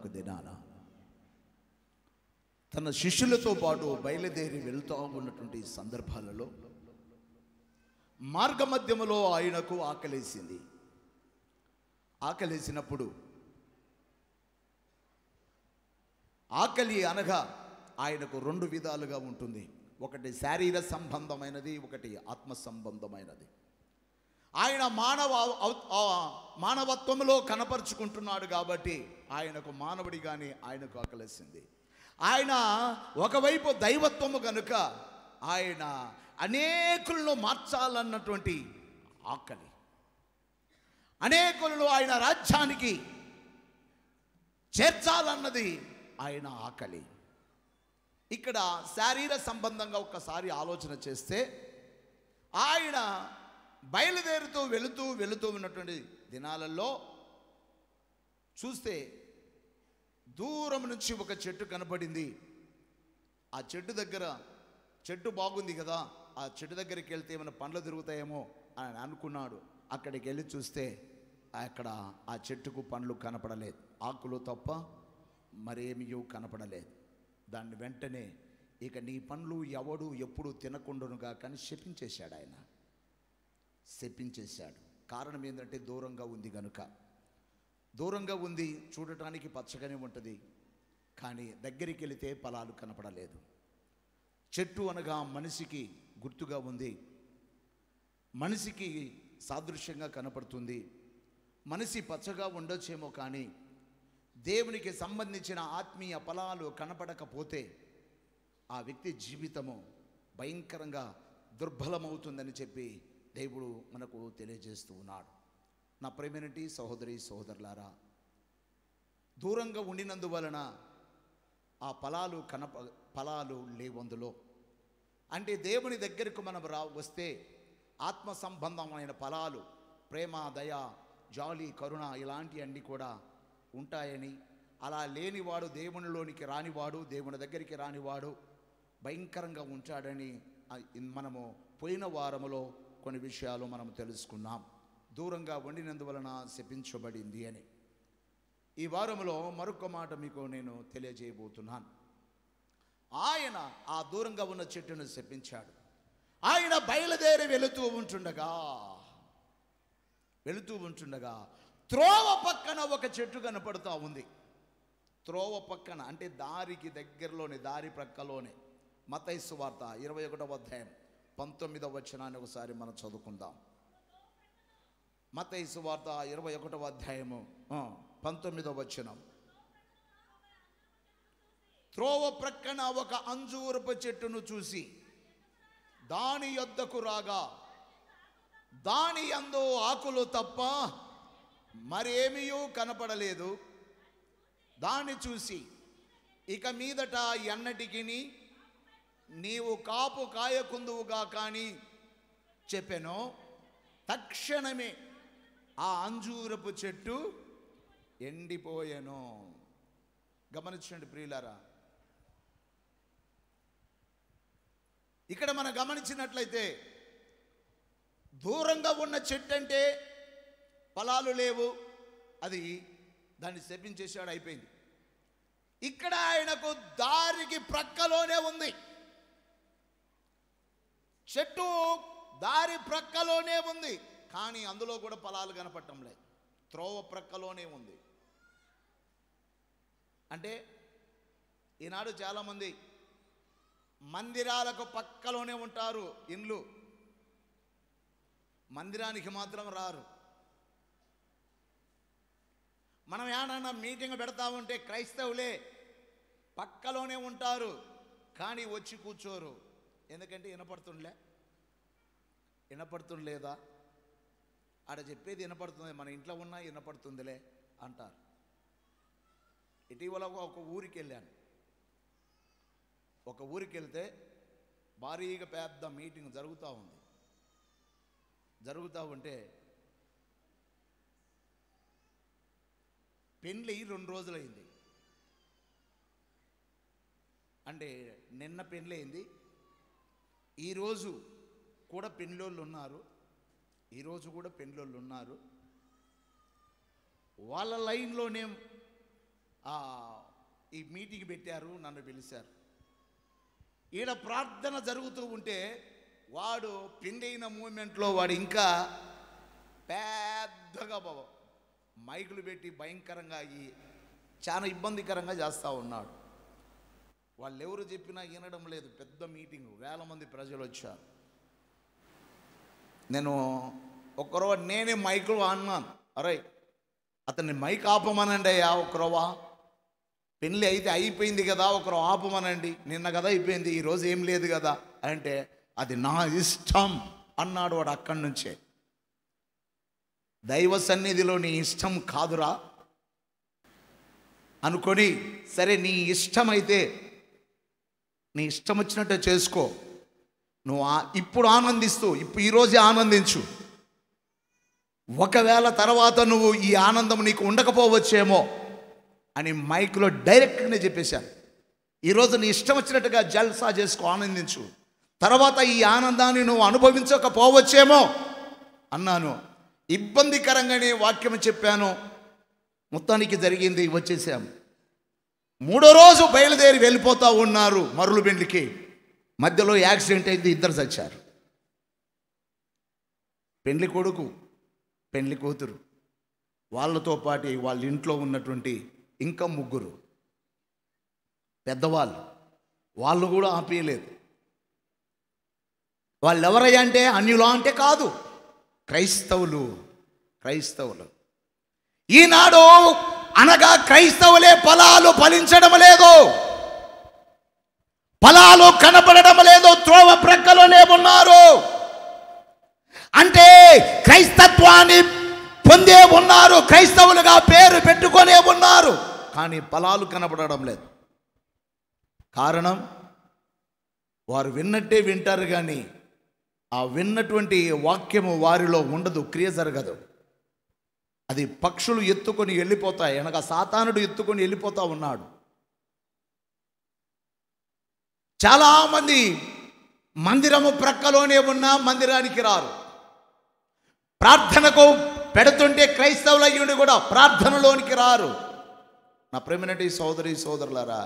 ఒక దినాన తన శిష్యులతో పాటు బయలుదేరి వెళ్తూ ఉన్నటువంటి సందర్భాలలో మార్గమధ్యములో ఆయనకు ఆకలేసింది. ఆకలేసినప్పుడు ఆకలి అనగా ఆయనకు రెండు విధాలుగా ఉంటుంది. ఒకటి శారీర సంబంధమైనది, ఒకటి ఆత్మ సంబంధమైనది. ఆయన మానవత్వంలో కనపరుచుకుంటున్నాడు కాబట్టి ఆయనకు మానవుడిగానే ఆయనకు ఆకలేసింది. ఆయన ఒకవైపు దైవత్వము కనుక ఆయన అనేకులను మార్చాలన్నటువంటి ఆకలి, అనేకులను ఆయన రాజ్యానికి చేర్చాలన్నది ఆయన ఆకలి. ఇక్కడ శారీర సంబంధంగా ఒక్కసారి ఆలోచన చేస్తే ఆయన బయలుదేరుతూ వెళుతూ ఉన్నటువంటి దినాలలో చూస్తే దూరం నుంచి ఒక చెట్టు కనపడింది. ఆ చెట్టు దగ్గర, చెట్టు బాగుంది కదా, ఆ చెట్టు దగ్గరికి వెళ్తే ఏమైనా పండ్లు దొరుకుతాయేమో అని అనుకున్నాడు. అక్కడికి వెళ్ళి చూస్తే అక్కడ ఆ చెట్టుకు పండ్లు కనపడలేదు, ఆకులు తప్ప మరేమీ కనపడలేదు. దాన్ని వెంటనే ఇక నీ పండ్లు ఎవడు ఎప్పుడు తినకుండానుగా కానీ శపించేశాడు. ఆయన శపించేశాడు. కారణం ఏంటంటే దూరంగా ఉంది కనుక. దూరంగా ఉంది, చూడటానికి పచ్చగానే ఉంటుంది, కానీ దగ్గరికి వెళితే ఫలాలు కనపడలేదు. చెట్టు అనగా మనిషికి గుర్తుగా ఉంది, మనిషికి సాదృశ్యంగా కనపడుతుంది. మనిషి పచ్చగా ఉండొచ్చేమో కానీ దేవునికి సంబంధించిన ఆత్మీయ ఫలాలు కనపడకపోతే ఆ వ్యక్తి జీవితము భయంకరంగా దుర్బలమవుతుందని చెప్పి దేవుడు మనకు తెలియజేస్తూ ఉన్నాడు. నా ప్రియమైనటి సహోదరి సహోదరులారా, దూరంగా ఉండినందువలన ఆ ఫలాలు లేవందులో. అంటే దేవుని దగ్గరకు మనం వస్తే ఆత్మ సంబంధమైన ఫలాలు, ప్రేమ, దయ, జాలి, కరుణ ఇలాంటివన్నీ కూడా ఉంటాయని, అలా లేనివాడు దేవునిలోనికి రానివాడు, దేవుని దగ్గరికి రానివాడు భయంకరంగా ఉంటాడని మనము పోయిన వారములో కొన్ని విషయాలు మనం తెలుసుకున్నాం. దూరంగా వండినందువలన శపించబడింది అని. ఈ వారంలో మరొక మాట మీకు నేను తెలియజేయబోతున్నాను. ఆయన ఆ దూరంగా ఉన్న చెట్టును శపించాడు. ఆయన బయలుదేరి వెళుతూ ఉంటుండగా త్రోవ పక్కన ఒక చెట్టు కనపడుతూ ఉంది. త్రోవ పక్కన అంటే దారికి దగ్గరలోనే, దారి ప్రక్కలోనే. మత్తయి సువార్త 21వ అధ్యాయం 19వ వచనాన్ని ఒకసారి మనం చదువుకుందాం. మత్తయి సువార్త 21వ అధ్యాయము 19వ వచనం. త్రోవ ప్రక్కన ఒక అంజూరపు చెట్టును చూసి దాని యొద్దకు రాగా దాని యందు ఆకులు తప్ప మరేమీ కనపడలేదు. దాన్ని చూసి ఇక మీదట ఎన్నటికి నీవు కాపు కాయకుందువుగా కానీ చెప్పెను. తక్షణమే ఆ అంజూరపు చెట్టు ఎండిపోయెను. గమనించండి ప్రియులారా, ఇక్కడ మనం గమనించినట్లయితే దూరంగా ఉన్న చెట్టు అంటే ఫలాలు లేవు, అది దాన్ని శపించేశాడు, అయిపోయింది. ఇక్కడ ఆయనకు దారికి ప్రక్కలోనే ఉంది చెట్టు, దారి ప్రక్కలోనే ఉంది, కానీ అందులో కూడా ఫలాలు కనపడటం లేదు. త్రోవ ప్రక్కలోనే ఉంది. అంటే ఈనాడు చాలామంది మందిరాలకు పక్కలోనే ఉంటారు ఇండ్లు, మందిరానికి మాత్రం రారు. మనం ఏమన్నా మీటింగ్ పెడతా ఉంటే క్రైస్తవులే పక్కలోనే ఉంటారు, కానీ వచ్చి కూర్చోరు. ఎందుకంటే వినపడుతుండలేదా, ఆడ చెప్పేది వినపడుతుంది, మన ఇంట్లో ఉన్నా వినపడుతుందిలే అంటారు. ఇటీవల ఒక ఊరికి వెళ్ళాను. ఒక ఊరికి వెళ్తే భారీగా పెద్ద మీటింగ్ జరుగుతూ ఉంటే పెళ్ళి 2 రోజులైంది. అంటే నిన్న పెళ్ళి అయింది, ఈరోజు కూడా పెళ్ళోళ్ళు ఉన్నారు. వాళ్ళ లైన్లోనే ఆ, ఈ మీటింగ్ పెట్టారు, నన్ను పిలిచారు. ఈడ ప్రార్థన జరుగుతూ ఉంటే వాడు పెండైన మూమెంట్లో వాడు ఇంకా పెద్దగా మైకులు పెట్టి భయంకరంగా చాలా ఇబ్బందికరంగా చేస్తూ ఉన్నాడు. వాళ్ళు ఎవరు చెప్పినా వినడం లేదు. పెద్ద మీటింగు, వేల మంది ప్రజలు వచ్చారు. నేను ఒక్కరోజు నేనే మైకులు అన్నాను, అరే అతన్ని మైక్ ఆపమనండి అయ్యా, ఒకరోవా పెళ్ళి అయితే అయిపోయింది కదా, ఒకరు ఆపమనండి, నిన్న కదా అయిపోయింది, ఈరోజు ఏం లేదు కదా అంటే, అది నా ఇష్టం అన్నాడు వాడు. అక్కడి నుంచే దైవ సన్నిధిలో నీ ఇష్టం కాదురా అనుకొని, సరే నీ ఇష్టమైతే నీ ఇష్టం వచ్చినట్టే చేసుకో, నువ్వు ఇప్పుడు ఆనందిస్తూ ఈరోజే ఆనందించు, ఒకవేళ తర్వాత నువ్వు ఈ ఆనందం నీకు ఉండకపోవచ్చేమో అని మైక్లో డైరెక్ట్గానే చెప్పేశాను. ఈరోజు నీ ఇష్టం వచ్చినట్టుగా జల్సా చేసుకో, ఆనందించు, తర్వాత ఈ ఆనందాన్ని నువ్వు అనుభవించకపోవచ్చేమో అన్నాను. ఇబ్బందికరంగానే వాక్యం చెప్పాను. మొత్తానికి జరిగింది, వచ్చేసాం. మూడో రోజు బయలుదేరి వెళ్ళిపోతూ ఉన్నారు మరులుబెండ్లికి. మధ్యలో యాక్సిడెంట్ అయింది, ఇద్దరు చచ్చారు. పెండ్లి కొడుకు, పెండ్లి కూతురు, వాళ్ళతో పాటు వాళ్ళ ఇంట్లో ఉన్నటువంటి ఇంకా ముగ్గురు పెద్దవాళ్ళు, వాళ్ళు కూడా ఆపేయలేదు. వాళ్ళు ఎవరయ్యా అంటే అన్యులా అంటే కాదు, క్రైస్తవులు. ఈనాడు అనగా క్రైస్తవులే ఫలాలు ఫలించడం లేదు, ఫలాలు కనపడడం లేదు, త్రోవ ప్రక్కలోనే ఉన్నారు. అంటే క్రైస్తత్వాన్ని పొందే ఉన్నారు, క్రైస్తవులుగా పేరు పెట్టుకొనే ఉన్నారు, కానీ ఫలాలు కనపడడం లేదు. కారణం, వారు విన్నట్టే వింటారు కానీ ఆ విన్నటువంటి వాక్యము వారిలో ఉండదు, క్రియ జరగదు. అది పక్షులు ఎత్తుకొని వెళ్ళిపోతాయి, అనగా సాతానుడు ఎత్తుకొని వెళ్ళిపోతా ఉన్నాడు. చాలామంది మందిరము ప్రక్కలోనే ఉన్నా మందిరానికి రారు. ప్రార్థనకు పెడుతుంటే క్రైస్తవులయ్యుండి కూడా ప్రార్థనలోనికి రారు. నా ప్రేమనటి సోదరి సోదరులారా,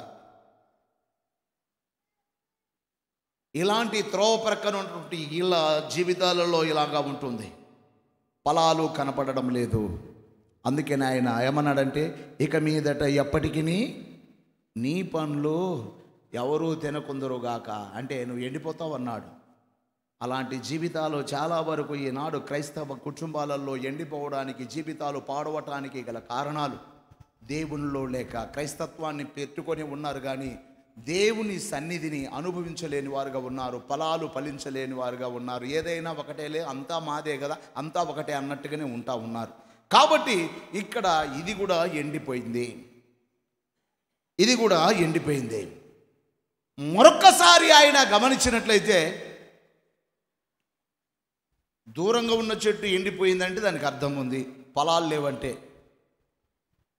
ఇలాంటి త్రోవ ప్రక్కన ఉన్నటువంటి ఇలా జీవితాలలో ఇలాగా ఉంటుంది, ఫలాలు కనపడడం లేదు. అందుకే ఆయన ఏమన్నాడంటే, ఇక మీదట ఎప్పటికీ నీ పనులు ఎవరూ తినకుందరుగాక, అంటే నువ్వు ఎండిపోతావు అన్నాడు. అలాంటి జీవితాలు చాలా వరకు ఈనాడు క్రైస్తవ కుటుంబాలలో ఎండిపోవడానికి, జీవితాలు పాడవటానికి గల కారణాలు దేవునిలో లేక క్రైస్తత్వాన్ని పెట్టుకొని ఉన్నారు కానీ దేవుని సన్నిధిని అనుభవించలేని వారుగా ఉన్నారు, ఫలాలు ఫలించలేని వారుగా ఉన్నారు. ఏదైనా ఒకటేలే, అంతా మాదే కదా, అంతా ఒకటే అన్నట్టుగానే ఉంటా ఉన్నారు. కాబట్టి ఇక్కడ ఇది కూడా ఎండిపోయింది. మరొక్కసారి ఆయన గమనించినట్లయితే, దూరంగా ఉన్న చెట్టు ఎండిపోయిందంటే దానికి అర్థం ఉంది, ఫలాలు లేవంటే.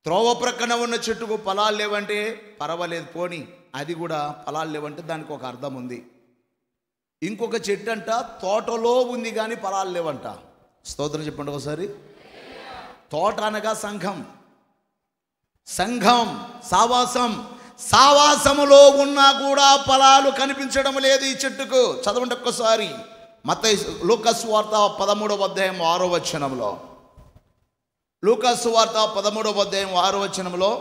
త్రోవ ప్రక్కన ఉన్న చెట్టుకు ఫలాలు లేవంటే పర్వాలేదు పోని, అది కూడా ఫలాలు లేవంటే దానికి ఒక అర్థం ఉంది. ఇంకొక చెట్టు అంట తోటలో ఉంది కానీ ఫలాలు లేవంట. స్తోత్రం చెప్పండి ఒకసారి. తోట అనగా సంఘం, సావాసములో ఉన్నా కూడా ఫలాలు కనిపించడం లేదు ఈ చెట్టుకు. చదవండి ఒక్కసారి మత్తయి లూకాసు వార్త 13వ అధ్యాయం 6వ వచనంలో. లూకాసు వార్త 13వ అధ్యాయం 6వ వచనంలో,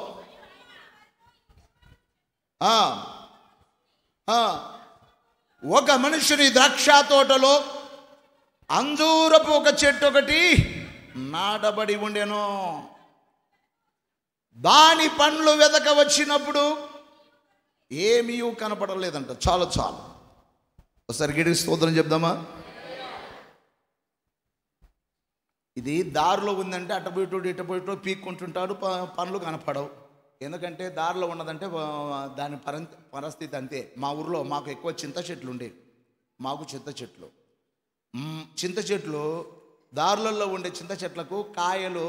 ఒక మనుషుని ద్రాక్ష తోటలో అంజూరపు ఒక చెట్టు ఒకటి నాటబడి ఉండెను. దాని పండ్లు వెదక వచ్చినప్పుడు ఏమీ కనపడలేదంట. చాలు ఒకసారి గిడికి స్తోత్రం చెప్దామా. ఇది దారిలో ఉందంటే అటపోయిటోడు ఇటపోయిటో పీక్కుంటుంటాడు, పండ్లు కనపడవు. ఎందుకంటే దారిలో ఉన్నదంటే దాని పరిస్థితి అంతే. మా ఊర్లో మాకు ఎక్కువ చింత చెట్లు ఉండేవి. చింత చెట్లు దారులలో ఉండే చింత చెట్లకు కాయలు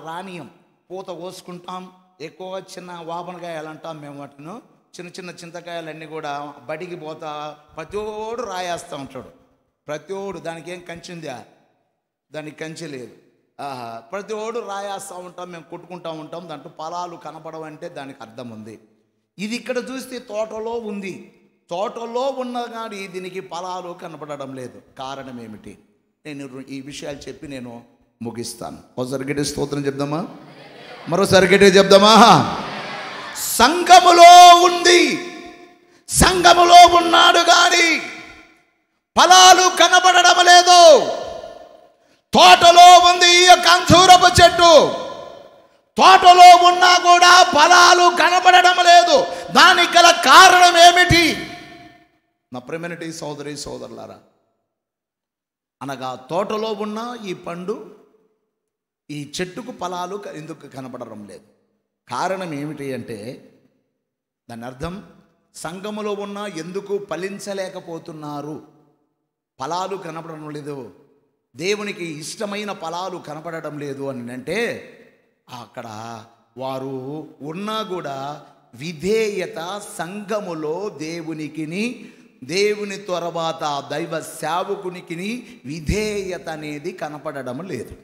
రానియం, పూత కోసుకుంటాం. ఎక్కువగా చిన్న వాపనకాయలు అంటాం మేము వాటిను. చిన్న చింతకాయలన్నీ కూడా బడికి పోతా ప్రతిోడు రాయేస్తూ ఉంటాడు. ప్రతిోడు దానికి ఏం కంచిందా, దానికి కంచె లేదు. ప్రతి ఓడు రాయేస్తూ ఉంటాం, మేము కొట్టుకుంటూ ఉంటాం, దాంట్లో ఫలాలు కనపడవంటే దానికి అర్థం ఉంది. ఇది ఇక్కడ చూస్తే తోటలో ఉంది, తోటలో ఉన్న కానీ దీనికి ఫలాలు కనపడడం లేదు. కారణం ఏమిటి? నేను ఈ విషయాలు చెప్పి నేను ముగిస్తాను. ఒకసారి గట్టి స్తోత్రం చెప్దామా? మరోసారి గట్టి చెప్దామా? సంఘములో ఉంది, సంఘములో ఉన్నాడు కానీ ఫలాలు కనబడడం లేదు. తోటలో ఉంది ఈ యొక్క అంజూరపు చెట్టు, తోటలో ఉన్నా కూడా ఫలాలు కనబడడం లేదు. దానికి గల కారణం ఏమిటి? నా ప్రియమైన సోదరి సోదరులారా, అనగా తోటలో ఉన్న ఈ పండు, ఈ చెట్టుకు ఫలాలు ఎందుకు కనబడడం లేదు? కారణం ఏమిటి అంటే దాని అర్థం సంఘములో ఉన్న ఎందుకు ఫలించలేకపోతున్నారు, ఫలాలు కనపడడం లేదు, దేవునికి ఇష్టమైన ఫలాలు కనపడడం లేదు అని అంటే అక్కడ వారు ఉన్నా కూడా విధేయత సంఘములో దేవుని తర్వాత దైవ సేవకునికి విధేయత అనేది కనపడడం లేదు.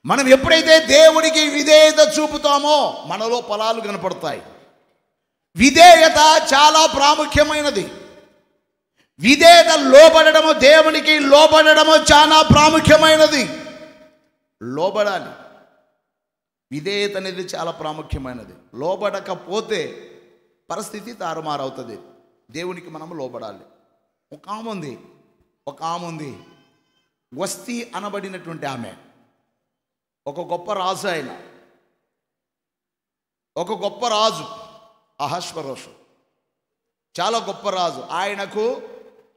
మనం ఎప్పుడైతే దేవునికి విధేయత చూపుతామో మనలో ఫలాలు కనపడతాయి. విధేయత చాలా ప్రాముఖ్యమైనది. విధేయత లోబడము, దేవునికి లోబడము చాలా ప్రాముఖ్యమైనది. లోబడాలి. విధేయత అనేది చాలా ప్రాముఖ్యమైనది. లోబడకపోతే పరిస్థితి తారుమారవుతుంది. దేవునికి మనం లోబడాలి. ఒక ఆమె ఉంది వస్తీ అనబడినటువంటి ఆమె, ఒక గొప్ప రాజు. ఆయన ఒక గొప్ప రాజు, అహష్వరోషు, చాలా గొప్ప రాజు. ఆయనకు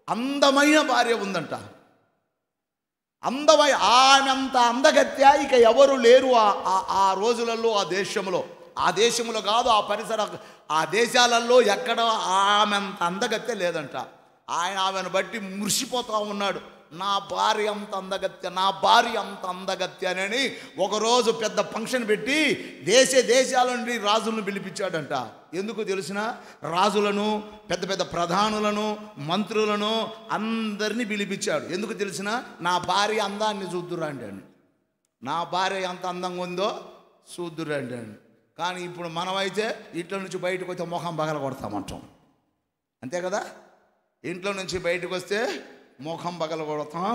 అందమైన భార్య ఉందంట. ఆమె అంత అందగత్య ఇక ఎవరు లేరు ఆ రోజులలో, ఆ దేశంలో కాదు, ఆ పరిసర ఆ దేశాలలో ఎక్కడ ఆమె అంత అందగత్య లేదంట. ఆయన ఆమెను బట్టి మురిసిపోతూ ఉన్నాడు. నా భార్య అంత అందగత్య అని ఒకరోజు పెద్ద ఫంక్షన్ పెట్టి దేశాల నుండి రాజులను పిలిపించాడంట. ఎందుకు తెలిసిన? రాజులను, పెద్ద పెద్ద ప్రధానులను, మంత్రులను అందరినీ పిలిపించాడు. ఎందుకు తెలిసిన? నా భార్య అందాన్ని చూద్దురండి అని, నా భార్య ఎంత అందంగా ఉందో చూద్దురండి అని. కానీ ఇప్పుడు మనమైతే ఇంట్లో నుంచి బయటకు వస్తే మొహం పగల కొడతామంటాం, అంతే కదా? ఇంట్లో నుంచి బయటకు వస్తే ముఖం పగల కొడతాం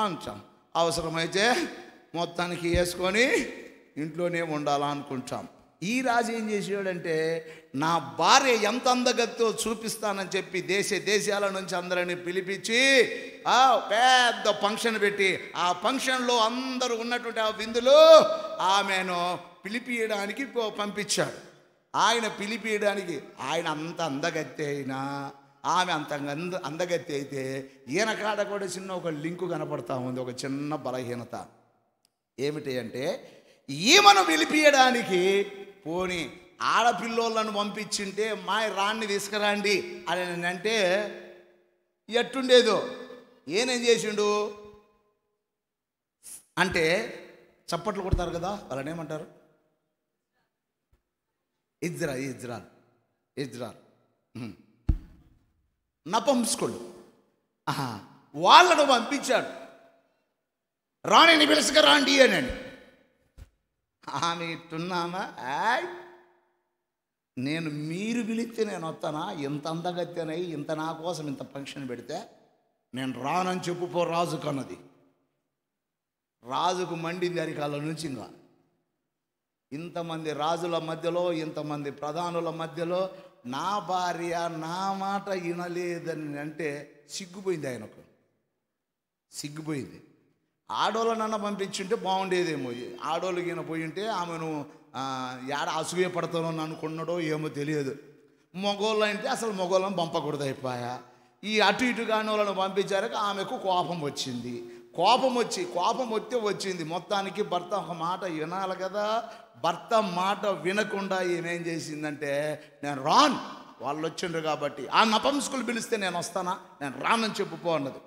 అంటాం. అవసరమైతే మొత్తానికి వేసుకొని ఇంట్లోనే ఉండాలనుకుంటాం. ఈ రాజు ఏం చేసాడంటే, నా భార్య ఎంత అందగత్తో చూపిస్తానని చెప్పి దేశాల నుంచి అందరిని పిలిపించి పెద్ద ఫంక్షన్ పెట్టి, ఆ ఫంక్షన్లో అందరూ ఉన్నటువంటి ఆ విందులో ఆమెను పిలిపియడానికి పంపించాడు. ఆయన పిలిపియడానికి, ఆయన అంత అందగత్తి అయినా ఆమె అంత అందగత్తి అయితే ఈయన కాడ కూడా చిన్న ఒక లింకు కనపడతా ఉంది, ఒక చిన్న బలహీనత. ఏమిటి అంటే, ఈమెను పిలిపియడానికి పోని ఆడపిల్లోళ్ళను పంపించింటే రాణ్ణి తీసుకురండి అని అంటే ఎట్టుండేదో. ఏనేం చేసిండు అంటే, చప్పట్లు కొడతారు కదా, వాళ్ళని ఏమంటారు? ఇజ్రాల్ నపంసకులు. వాళ్ళను పంపించాడు, రాణిని పిలుసుకురాండి అని. ఆమె ఇట్టున్నామా, మీరు పిలిస్తే నేను వస్తానా? ఇంత అందగత్తెనై ఇంత నా కోసం ఇంత ఫంక్షన్ పెడితే నేను రానని చెప్పుపో రాజుకు అన్నది. రాజుకు మండింది అరికాల నుంచి. ఇంకా ఇంతమంది రాజుల మధ్యలో, ఇంతమంది ప్రధానుల మధ్యలో నా భార్య నా మాట వినలేదని అంటే సిగ్గుపోయింది. ఆయనకు సిగ్గుపోయింది. ఆడోళ్ళనన్నా పంపించుంటే బాగుండేదేమో. ఆడోళ్ళకి ఈయన పోయి ఉంటే ఆమెను ఏడ అసూయపడతానో అనుకున్నాడో ఏమో తెలియదు. మగోళ్ళు అంటే అసలు మగోళ్ళని పంపకూడదు అయిపోయా. ఈ అటు ఇటు కాని వాళ్ళని పంపించాక ఆమెకు కోపం వచ్చింది. కోపం వస్తే వచ్చింది. మొత్తానికి భర్త ఒక మాట వినాలి కదా. భర్త మాట వినకుండా ఏమేం చేసిందంటే, నేను రాను, వాళ్ళు వచ్చిండ్రు కాబట్టి, ఆ నపంసకులు పిలిస్తే నేను వస్తానా, నేను రానని చెప్పుకో అన్నది.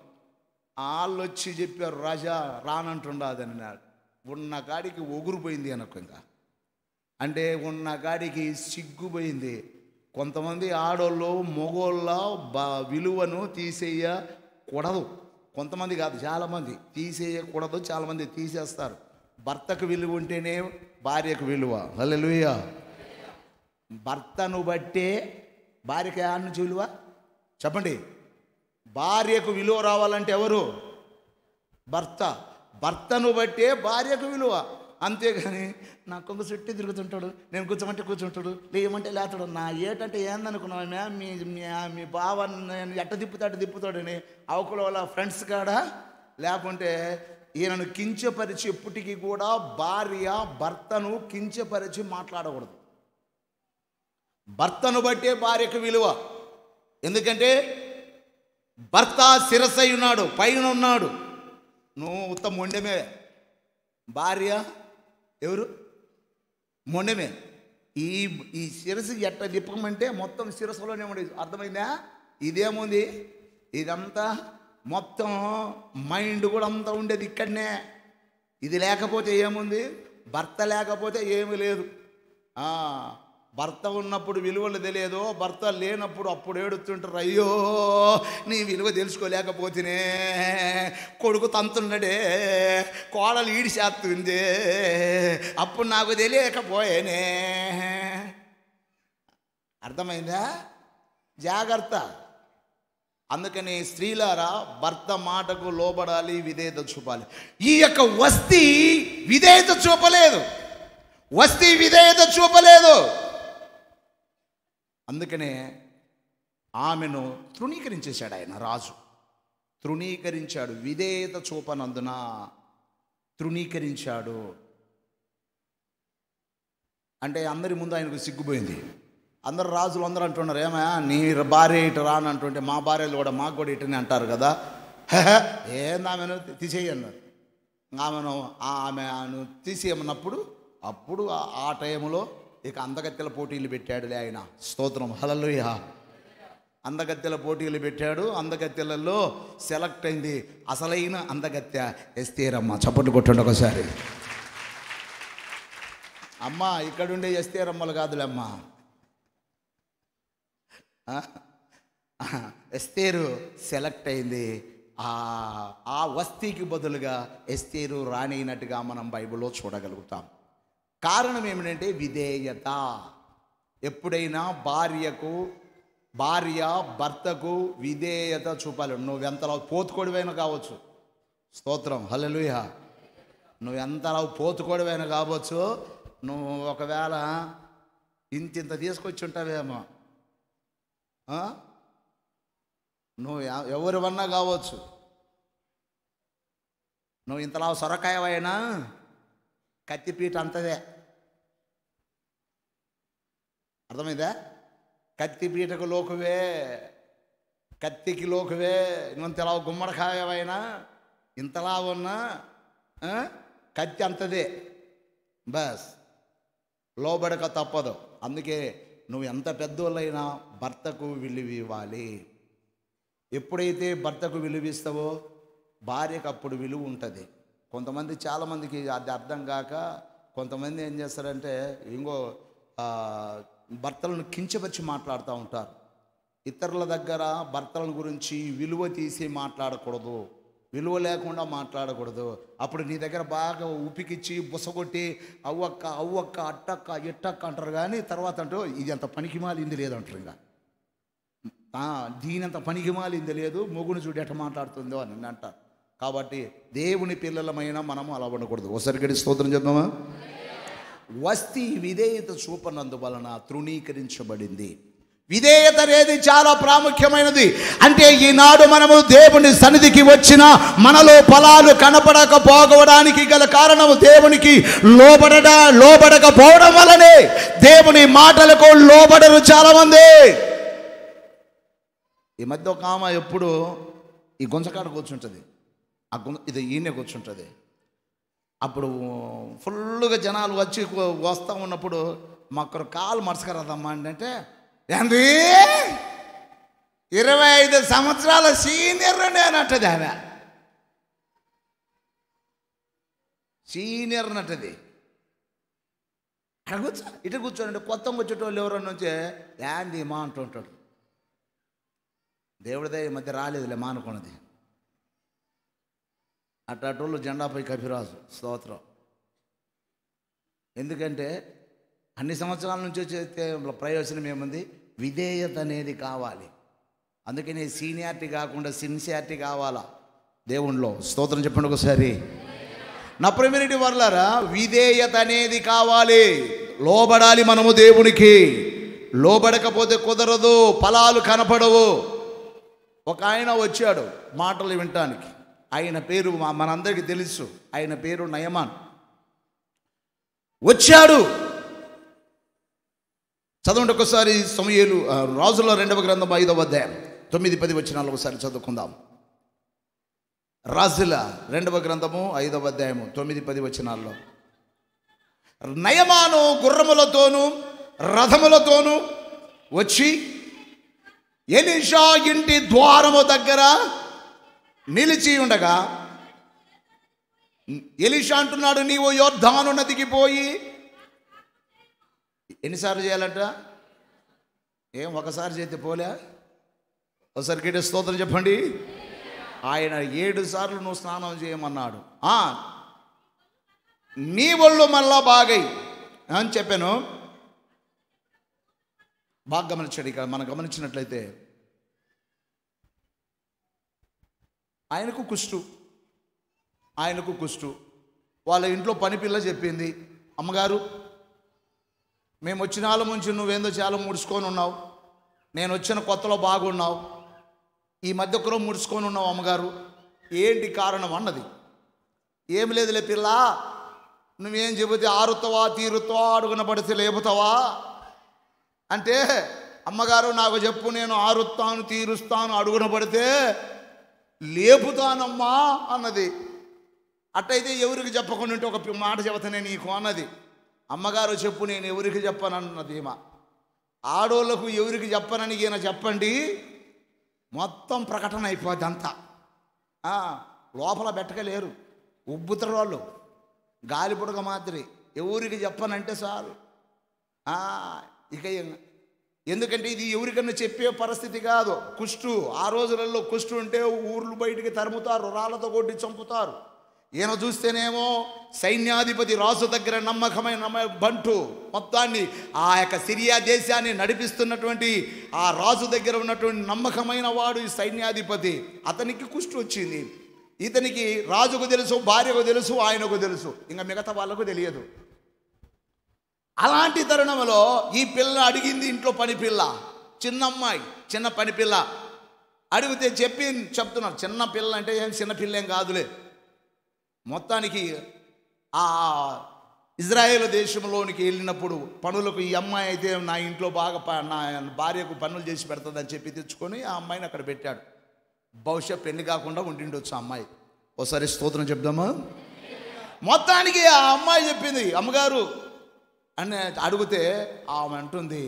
వాళ్ళు వచ్చి చెప్పారు, రాజా రానంటుండదని. ఉన్న కాడికి ఒగురుపోయింది అనకు. ఇంకా అంటే ఉన్న కాడికి సిగ్గుపోయింది. కొంతమంది ఆడోళ్ళు మగోళ్ళ విలువను తీసేయకూడదు. కొంతమంది కాదు, చాలామంది తీసేయకూడదు, చాలామంది తీసేస్తారు. భర్తకు విలువ ఉంటేనే భార్యకు విలువ. హల్లెలూయా. భర్తను బట్టే భార్యకి ఆడ నుంచి విలువ చెప్పండి. భార్యకు విలువ రావాలంటే ఎవరు? భర్త. భర్తను బట్టే భార్యకు విలువ. అంతేగాని నా కొంగ చుట్టూ తిరుగుతుంటాడు, నేను కూర్చోమంటే కూర్చుంటాడు, లేయమంటే లేతాడు. నా ఏటంటే ఏందనుకున్నామే, మీ బావ నేను ఎట్ట తిప్పుతాడని అవకుల వాళ్ళ ఫ్రెండ్స్ కాడా, లేకుంటే ఈయనను కించపరిచి ఎప్పటికీ కూడా భార్య భర్తను కించపరిచి మాట్లాడకూడదు. భర్తను బట్టే భార్యకు విలువ. ఎందుకంటే భర్త శిరస్సై ఉన్నాడు, పైన ఉన్నాడు. నువ్వు ఉత్త మొండెమే. భార్య ఎవరు? మొండెమే. ఈ శిరస్సు ఎట్ట తిప్పమంటే మొత్తం శిరస్సులోనే ఉండేది. అర్థమైందా? ఇదేముంది, ఇదంతా మొత్తం మైండ్ కూడా అంతా ఉండేది ఇక్కడనే. ఇది లేకపోతే ఏముంది? భర్త లేకపోతే ఏమీ లేదు. భర్త ఉన్నప్పుడు విలువలు తెలియదు, భర్త లేనప్పుడు అప్పుడు ఏడుతుంటారు, అయ్యో నీ విలువ తెలుసుకోలేకపోతేనే, కొడుకు తంతున్నడే, కోడలు ఈడిచేస్తుంది, అప్పుడు నాకు తెలియకపోయేనే. అర్థమైందా? జాగ్రత్త. అందుకని స్త్రీలారా, భర్త మాటకు లోబడాలి, విధేయత చూపాలి. ఈ యొక్క వస్తీ విధేయత చూపలేదు, వస్తీ విధేయత చూపలేదు. అందుకనే ఆమెను తృణీకరించేశాడు ఆయన, రాజు తృణీకరించాడు. విధేయత చూపనందున తృణీకరించాడు. అంటే అందరి ముందు ఆయనకు సిగ్గుపోయింది. అందరు రాజులు అందరూ అంటున్నారు, ఏమయ్యా నీ భార్య ఇటు రాని అంటుంటే మా భార్యలు కూడా మాకు కూడా ఇటని అంటారు కదా, ఏంది ఆమెను తీసేయన్నారు. ఆమెను తీసేయమన్నప్పుడు అప్పుడు ఆ టైంలో ఇక అందగత్తెల పోటీలు పెట్టాడులే ఆయన. స్తోత్రం, హల్లెలూయా. అందగత్తెల పోటీలు పెట్టాడు. అందగత్తెలలో సెలెక్ట్ అయింది అసలైన అందగత్తె ఎస్తేరమ్మ. చప్పట్లు కొట్టండి ఒకసారి. అమ్మ ఇక్కడుండే ఎస్తేరమ్మలు కాదులేమ్మా, ఎస్తేరు సెలెక్ట్ అయింది. ఆ వస్తీకి బదులుగా ఎస్తేరు రానినట్టుగా మనం బైబిల్లో చూడగలుగుతాం. కారణం ఏమిటంటే విధేయత. ఎప్పుడైనా భార్య భర్తకు విధేయత చూపాలి. నువ్వెంతలా పోతుకోడివైనా కావచ్చు. స్తోత్రం, హల్లెలూయా. నువ్వెంతలా పోతుకోడివైనా కావచ్చు. నువ్వు ఒకవేళ ఇంత తీసుకొచ్చి ఉంటావేమో, నువ్వు ఎవరివన్నా కావచ్చు. నువ్వు ఇంతలా సొరకాయవైనా కత్తిపీట అంతదే. అర్థమైందా? కత్తిపీటకు లోకువే, కత్తికి లోకువే. నువ్వు ఇంతలా గుమ్మడికాయవైనా ఇంతలా ఉన్నా కత్తి అంతదే. బస్ లోబడక తప్పదు. అందుకే నువ్వు ఎంత పెద్దోళ్ళైనా భర్తకు విలువ ఇవ్వాలి. ఎప్పుడైతే భర్తకు విలువిస్తావో భార్యకు అప్పుడు విలువ ఉంటుంది. కొంతమంది చాలామందికి అది అర్థం కాక కొంతమంది ఏం చేస్తారంటే ఇంకో భర్తలను కించపరిచి మాట్లాడుతూ ఉంటారు. ఇతరుల దగ్గర భర్తల గురించి విలువ తీసి మాట్లాడకూడదు, విలువ లేకుండా మాట్లాడకూడదు. అప్పుడు నీ దగ్గర బాగా ఉపికిచ్చి బుసగొట్టి అవ్వక్క అట్టక్క ఇట్టక్క అంటారు. కానీ తర్వాత అంటూ ఇది అంత పనికి మాలింది లేదంటారు. ఇంకా దీనంత పనికి మాలింది లేదు, మొగుని చూడు ఎట్ట మాట్లాడుతుందో అని అంటారు. కాబట్టి దేవుని పిల్లలమైన మనము అలా ఉండకూడదు. ఒకసారి స్తోత్రం చెప్దామా? వస్తీ విధేయత చూపనందువలన తృణీకరించబడింది. విధేయత అనేది చాలా ప్రాముఖ్యమైనది. అంటే ఈనాడు మనము దేవుని సన్నిధికి వచ్చిన మనలో ఫలాలు కనపడకపోవడానికి గల కారణము దేవునికి లోబడకపోవడం వల్లనే. దేవుని మాటలకు లోబడరు చాలామంది. ఈ మధ్య ఒక ఆమె ఎప్పుడు ఈ గుంజకాడ కూర్చుంటుంది, ఇది ఈయనే కూర్చుంటుంది. అప్పుడు ఫుల్గా జనాలు వస్తూ ఉన్నప్పుడు మాకు కాలు మర్చకరాదమ్మా అంటే, ఏంది 25 సంవత్సరాల సీనియర్ నేనంటది. ఆమె సీనియర్ నట్టది. అక్కడ కూర్చో ఇటు కూర్చోండి. కొత్తగా వచ్చేటోళ్ళు ఎవరన్నా వచ్చే ఏంది మా అంటుంటాడు. దేవుడిదే ఈ మధ్య రాలేదులే మా అనుకున్నది. అట్టోళ్ళు జెండాపై కపిరాజు. స్తోత్రం. ఎందుకంటే అన్ని సంవత్సరాల నుంచి వచ్చే ప్రయోజనం ఏముంది? విధేయత అనేది కావాలి. అందుకని సీనియారిటీ కాకుండా సిన్సియారిటీ కావాలా దేవునిలో. స్తోత్రం చెప్పండి ఒకసారి. నా ప్రియమైనటి వర్లారా, విధేయత అనేది కావాలి. లోబడాలి మనము దేవునికి. లోబడకపోతే కుదరదు, ఫలాలు కనపడవు. ఒక ఆయన వచ్చాడు మాటలు వినటానికి. ఆయన పేరు మనందరికీ తెలుసు. ఆయన పేరు నయమాన్. వచ్చాడు. చదవండి ఒకసారి సమూయేలు రాజుల 2వ గ్రంథం 5వ అధ్యాయం 9-10 వచనాలు ఒకసారి చదువుకుందాం. రాజుల 2వ గ్రంథము 5వ అధ్యాయము 9-10 వచనాల్లో నయమాను గుర్రములతోనూ రథములతోనూ వచ్చి ఎలీషా ఇంటి ద్వారము దగ్గర నిలిచి ఉండగా, ఎలీషా అంటున్నాడు, నీవు యొర్దాను నదికి పోయి. ఎన్నిసార్లు చేయాలంట? ఒకసారి చేస్తే పోలే? ఒకసారి గట్టి స్తోత్రం చెప్పండి. ఆయన 7 సార్లు నువ్వు స్నానం చేయమన్నాడు. నీ ఒళ్ళు మళ్ళా బాగై అని చెప్పాను. బాగా గమనించాడు. ఇక్కడ మనం గమనించినట్లయితే ఆయనకు కుష్టు. వాళ్ళ ఇంట్లో పని పిల్ల చెప్పింది, అమ్మగారు మేము వచ్చిన వాళ్ళ నుంచి నువ్వేందో చాలా ముడుచుకొని ఉన్నావు. నేను వచ్చిన కొత్తలో బాగున్నావు, ఈ మధ్య ఒకరో ముడుచుకొని ఉన్నావు అమ్మగారు, ఏంటి కారణం అన్నది. ఏమి లేదులే పిల్ల, నువ్వేం చెబితే ఆరుతావా తీరుతావా, అడుగున పడితే లేపుతావా అంటే, అమ్మగారు నాకు చెప్పు, నేను ఆరుస్తాను తీరుస్తాను, అడుగున పడితే లేపుతానమ్మా అన్నది. అట్టయితే ఎవరికి చెప్పకుండా ఉంటే ఒక మాట చెబుతానే నీకు అన్నది. అమ్మగారు చెప్పు, నేను ఎవరికి చెప్పనన్నది. ఆడోళ్ళకు ఎవరికి చెప్పనని ఈయన చెప్పండి, మొత్తం ప్రకటన అయిపోద్ది అంతా. లోపల పెట్టకలేరు, ఉబ్బుతారు వాళ్ళు, గాలిపుడక మాదిరి. ఎవరికి చెప్పనంటే చాలు. ఇక ఎందుకంటే ఇది ఎవరికన్నా చెప్పే పరిస్థితి కాదు. కుష్టు, ఆ రోజులలో కుష్టు ఉంటే ఊర్లు బయటికి తరుముతారు, రాళ్లతో కొట్టి చంపుతారు. ఈయన చూస్తేనేమో సైన్యాధిపతి రాజు దగ్గర నమ్మకమైన బంటు, మొత్తాన్ని ఆ యొక్క సిరియా దేశాన్ని నడిపిస్తున్నటువంటి ఆ రాజు దగ్గర ఉన్నటువంటి నమ్మకమైన వాడు ఈ సైన్యాధిపతి. అతనికి కుష్టు వచ్చింది. ఇతనికి రాజుకు తెలుసు, భార్యకు తెలుసు, ఆయనకు తెలుసు, ఇంకా మిగతా వాళ్ళకు తెలియదు. అలాంటి తరుణంలో ఈ పిల్ల అడిగింది, ఇంట్లో పని పిల్ల, చిన్న అమ్మాయి, చిన్న పని పిల్ల అడిగితే చెప్తున్నారు. చిన్న పిల్ల అంటే ఏం చిన్న పిల్ల ఏం కాదులే. మొత్తానికి ఆ ఇజ్రాయేల్ దేశంలోనికి వెళ్ళినప్పుడు పనులకు ఈ అమ్మాయి అయితే నా ఇంట్లో బాగా నా భార్యకు పనులు చేసి పెడుతుందని చెప్పి తెచ్చుకొని ఆ అమ్మాయిని అక్కడ పెట్టాడు. బహుశా పెళ్లి కాకుండా ఉండిండొచ్చు ఆ అమ్మాయి. ఒకసారి స్తోత్రం చెప్దామా. మొత్తానికి ఆ అమ్మాయి చెప్పింది, అమ్మగారు అని అడిగితే ఆమె అంటుంది,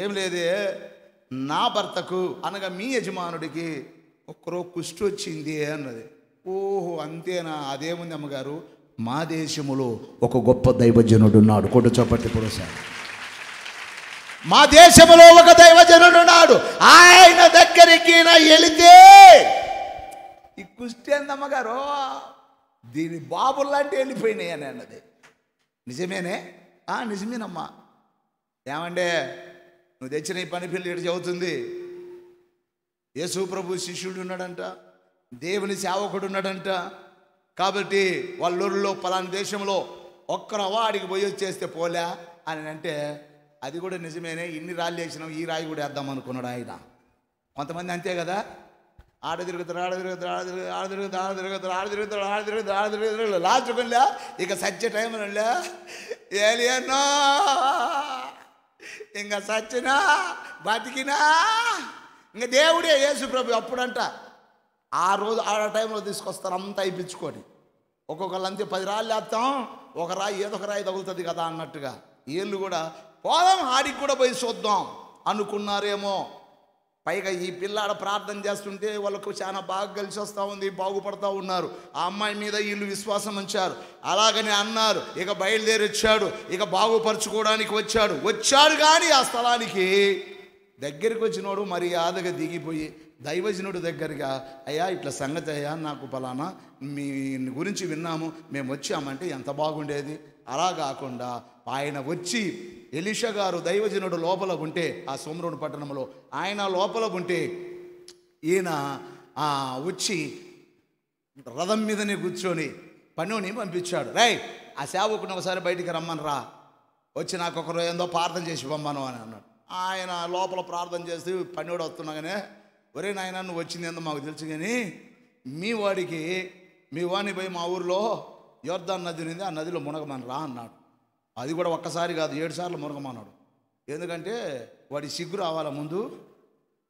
ఏం లేదే, నా భర్తకు అనగా మీ యజమానుడికి ఒక్కరో కుష్టి వచ్చింది అన్నది. ఓహో అంతేనా? అదేముంది అమ్మగారు, మా దేశములో ఒక గొప్ప దైవజనుడు ఉన్నాడు. కొట్టు చప్పట్టి పురసారి. మా దేశంలో ఒక దైవజనుడు ఉన్నాడు, ఆయన దగ్గరికి వెళితే ఈ కుష్టి ఏందమ్మగారు, దీని బాబుల్లాంటి వెళ్ళిపోయినాయి అని అన్నది. నిజమేనే? నిజమేనమ్మా. ఏమంటే నువ్వు తెచ్చిన ఈ పని పిల్ల ఇటు చదువుతుంది. యేసు ప్రభు శిష్యుడు ఉన్నాడంట, దేవుని సేవకుడు ఉన్నాడంట. కాబట్టి వాళ్ళ పలానా దేశంలో ఒక్కరు వాడికి పోయి వచ్చేస్తే పోలే అని అంటే, అది కూడా నిజమేనే, ఇన్ని రాళ్ళు వేసినాం, ఈ రాయి కూడా వేద్దాం అనుకున్నాడు ఆయన. కొంతమంది అంతే కదా, ఆడ తిరుగుతారు లాచుకోలే. ఇక సత్య టైంలో ఏలియన్నా ఇంకా సచ్చినా బతికినా ఇంకా దేవుడే యేసు ప్రభు. అప్పుడంట ఆ రోజు ఆ టైంలో తీసుకొస్తారు అంతా అయిపించుకొని. ఒక్కొక్కళ్ళు అంతే 10 రాళ్ళు వేస్తాం, ఒక రాయి ఏదో ఒక రాయి తగులుతుంది కదా అన్నట్టుగా. వీళ్ళు కూడా పోదాం ఆడికి కూడా పోయి చూద్దాం అనుకున్నారేమో. పైగా ఈ పిల్లాడ ప్రార్థన చేస్తుంటే వాళ్ళకు చాలా బాగా కలిసి వస్తూ ఉంది, బాగుపడతా ఉన్నారు. ఆ అమ్మాయి మీద వీళ్ళు విశ్వాసం ఉంచారు. అలాగని అన్నారు. ఇక బయలుదేరి వచ్చాడు, ఇక బాగుపరచుకోవడానికి వచ్చాడు కానీ ఆ స్థలానికి దగ్గరికి వచ్చినోడు మర్యాదగా దిగిపోయి దైవజనుడు దగ్గరగా, అయ్యా ఇట్లా సంగతి అయ్యా, నాకు పలానా మీ గురించి విన్నాము, మేము వచ్చామంటే ఎంత బాగుండేది. అలా కాకుండా ఆయన వచ్చి ఎలీషా గారు దైవజనుడు లోపల ఉంటే, ఆ సోమరోను పట్టణంలో ఆయన లోపల ఉంటే, ఈయన వచ్చి రథం మీదనే కూర్చొని పనుని పంపించాడు. రై ఆ సేవకుని ఒకసారి బయటికి రమ్మని రా, వచ్చి నాకు ఒకరు ఏందో ప్రార్థన చేసి పంపను అని అన్నాడు. ఆయన లోపల ప్రార్థన చేసి పనివాడు వస్తున్నాగానే, ఒరే నాయన నువ్వు వచ్చింది ఏందో మాకు తెలుసు, కానీ మీ వాడిని పోయి మా ఊరిలో యోర్దాన్ నది ఉంది, ఆ నదిలో మునగమని రా అన్నాడు. అది కూడా ఒక్కసారి కాదు, 7 సార్లు మునగమన్నాడు. ఎందుకంటే వాడి సిగ్గు రావాలా ముందు.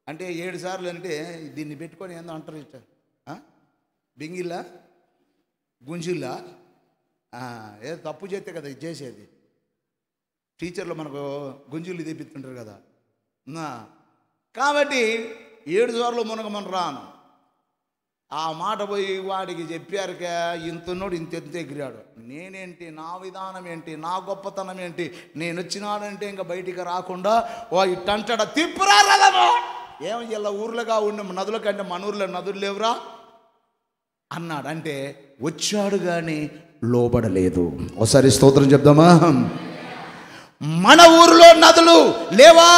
అంటే 7 సార్లు అంటే దీన్ని పెట్టుకొని ఏందో అంటారు, ఇట్ట బింగిల్లా గుంజిల్లా ఏదో తప్పు చేస్తే కదా ఇది చేసేది. టీచర్లు మనకు గుంజులు తీపిస్తుంటారు కదా. కాబట్టి 7 సార్లు మునగమని రాను. ఆ మాట పోయి వాడికి చెప్పారుక ఇంతన్నోడు ఇంత ఎగిరాడు. నేనేంటి, నా విధానం ఏంటి, నా గొప్పతనం ఏంటి, నేను వచ్చినాడంటే ఇంకా బయటికి రాకుండా ఇట్టంటాడ తిప్పురా రథము. ఏమి ఇలా ఊర్లుగా ఉన్న నదుల కంటే మన ఊర్లో నదులు లేవురా అన్నాడు. అంటే వచ్చాడు కానీ లోబడలేదు. ఒకసారి స్తోత్రం చెప్దామా? మన ఊరిలో నదులు లేవా?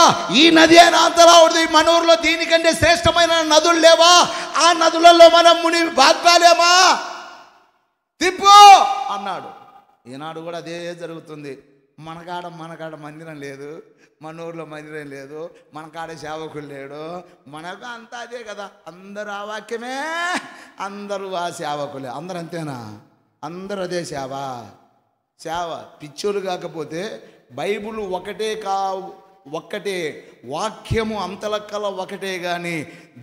ఈ నది అయినా అంతలా ఉంది. మన ఊరిలో దీనికంటే శ్రేష్టమైన నదులు లేవా? ఆ నదులలో మనం ముని బాగాలేమా? తిప్పు అన్నాడు. ఈనాడు కూడా అదే జరుగుతుంది. మనకాడ మందిరం లేదు, మన ఊరిలో మందిరం లేదు, మనకాడ సేవకులు లేడు, మనకు అంతా అదే కదా. అందరూ ఆ వాక్యమే, అందరూ ఆ సేవకులే. అందరూ అంతేనా? అందరూ అదే సేవ పిచ్చోలు కాకపోతే బైబిల్ ఒక్కటే వాక్యము అంతలక్కల ఒకటే, కానీ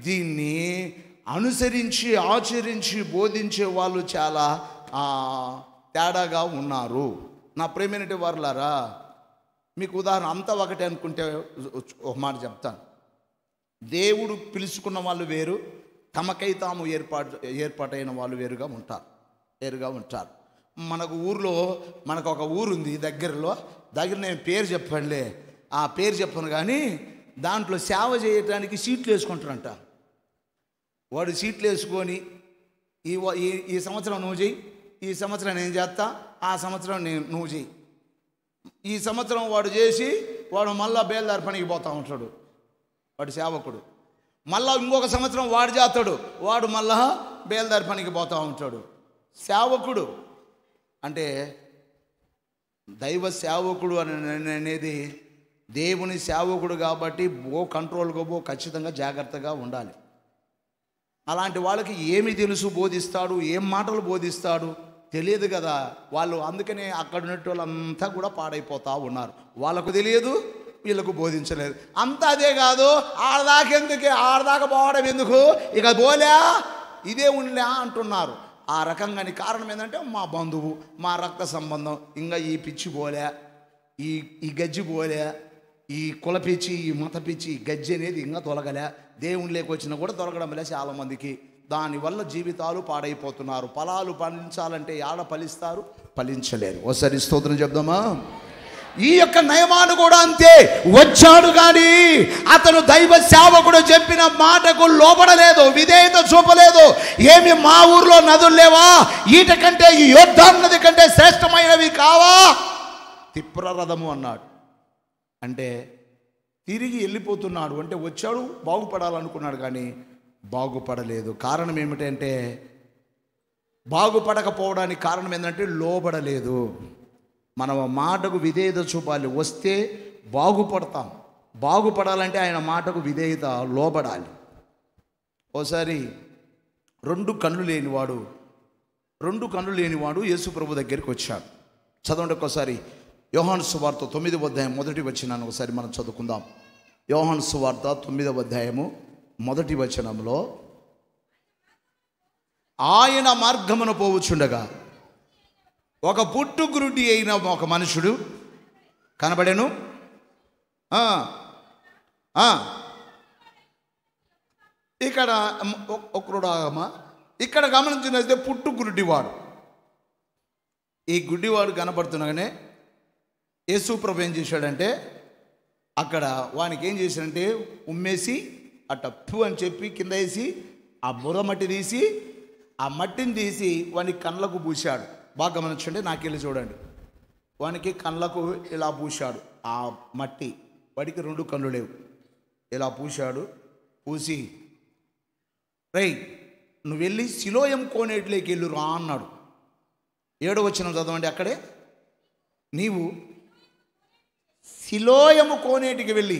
దీన్ని అనుసరించి ఆచరించి బోధించే వాళ్ళు చాలా తేడాగా ఉన్నారు. నా ప్రేమైనటి వారులారా, మీకు ఉదాహరణ అంతా ఒకటే అనుకుంటే ఒక మాట చెప్తాను. దేవుడు పిలుచుకున్న వాళ్ళు వేరు, తమకై తాము ఏర్పాటైన వాళ్ళు వేరుగా ఉంటారు. మనకు ఊర్లో ఒక ఊరు ఉంది దగ్గర నేను పేరు చెప్పండిలే, ఆ పేరు చెప్పను, కానీ దాంట్లో సేవ చేయడానికి సీట్లు వేసుకుంటారంట. వాడు సీట్లు వేసుకొని ఈ సంవత్సరం నువ్వు చెయ్యి, ఈ సంవత్సరం నేను చేస్తా, ఆ సంవత్సరం నువ్వు చెయ్యి. ఈ సంవత్సరం వాడు చేసి వాడు మళ్ళా బేల్దారి పనికి పోతూ ఉంటాడు వాడు సేవకుడు. మళ్ళా ఇంకొక సంవత్సరం వాడు చేస్తాడు, వాడు మళ్ళా బేల్దారి పనికి పోతూ ఉంటాడు సేవకుడు. అంటే దైవ సేవకుడు అనేది దేవుని సేవకుడు కాబట్టి కంట్రోల్గా ఖచ్చితంగా జాగ్రత్తగా ఉండాలి. అలాంటి వాళ్ళకి ఏమి తెలుసు బోధిస్తాడు, ఏం మాటలు బోధిస్తాడు తెలియదు కదా. వాళ్ళు అందుకనే అక్కడ ఉన్నట్టు వాళ్ళంతా కూడా పాడైపోతూ ఉన్నారు. వాళ్ళకు తెలియదు, వీళ్ళకు బోధించలేదు. అంతా అదే కాదు, ఆడదాకా పోవడం ఎందుకు, ఇక పోలే ఇదే ఉండలే అంటున్నారు. ఆ రకంగాని కారణం ఏంటంటే మా బంధువు, మా రక్త సంబంధం, ఇంకా ఈ పిచ్చి పోలే, ఈ గజ్జి పోలే, ఈ కుల పిచ్చి, ఈ మత పిచ్చి, ఈ గజ్జి అనేది ఇంకా తొలగలే. దేవుని లేకొచ్చినా కూడా తొలగడం లే చాలామందికి. దానివల్ల జీవితాలు పాడైపోతున్నారు. ఫలాలు ఫలించాలంటే ఆడ ఫలిస్తారు, ఫలించలేరు. ఒకసారి స్తోత్రం చెప్దామా? ఈ యొక్క నయమాను కూడా అంతే. వచ్చాడు కానీ అతను దైవ సేవకుడు చెప్పిన మాటకు లోబడలేదు, విధేయత చూపలేదు. ఏమి మా ఊర్లో నదులు లేవా? ఈట కంటే, ఈ యోర్దాను నది కంటే శ్రేష్టమైనవి కావా? తిప్ర రథము అన్నాడు. అంటే తిరిగి వెళ్ళిపోతున్నాడు. అంటే వచ్చాడు, బాగుపడాలనుకున్నాడు కానీ బాగుపడలేదు. కారణం ఏమిటంటే, బాగుపడకపోవడానికి కారణం ఏంటంటే లోబడలేదు. మనం మాటకు విధేయత చూపాలి. వస్తే బాగుపడతాం. బాగుపడాలంటే ఆయన మాటకు విధేయత, లోబడాలి. ఓసారి రెండు కళ్ళు లేనివాడు యేసు ప్రభు దగ్గరికి వచ్చాడు. చదవండి ఒకసారి. యోహాను సువార్త 9వ అధ్యాయం 1వ వచనాన్ని ఒకసారి మనం చదువుకుందాం. యోహాను సువార్త 9వ అధ్యాయము 1వ వచనంలో, ఆయన మార్గమున పోవుచుండగా ఒక పుట్టుగురుడి అయిన ఒక మనుషుడు కనబడెను. ఇక్కడ గమనించినట్లయితే పుట్టుగురుడివాడు. ఈ గుడ్డివాడు కనపడుతున్నాగానే యేసు ప్రభు ఏం చేశాడంటే, అక్కడ వానికి ఏం చేశారంటే ఉమ్మేసి అట్ట పు అని చెప్పి కింద వేసి ఆ బుర్ర మట్టి తీసి ఆ మట్టిని తీసి వానికి కళ్ళకు పూశాడు. బాగా గమనించండి, నాకెళ్ళి చూడండి. వానికి కళ్ళకు ఇలా పూశాడు ఆ మట్టి. వాడికి 2 కళ్ళు లేవు. ఇలా పూశాడు. పూసి రేయ్ నువ్వు వెళ్ళి సిలోయం కోనేటిలోకి వెళ్ళురా అన్నాడు. 7వ వచనం చదవండి అక్కడే. నీవు సిలోయము కోనేటికి వెళ్ళి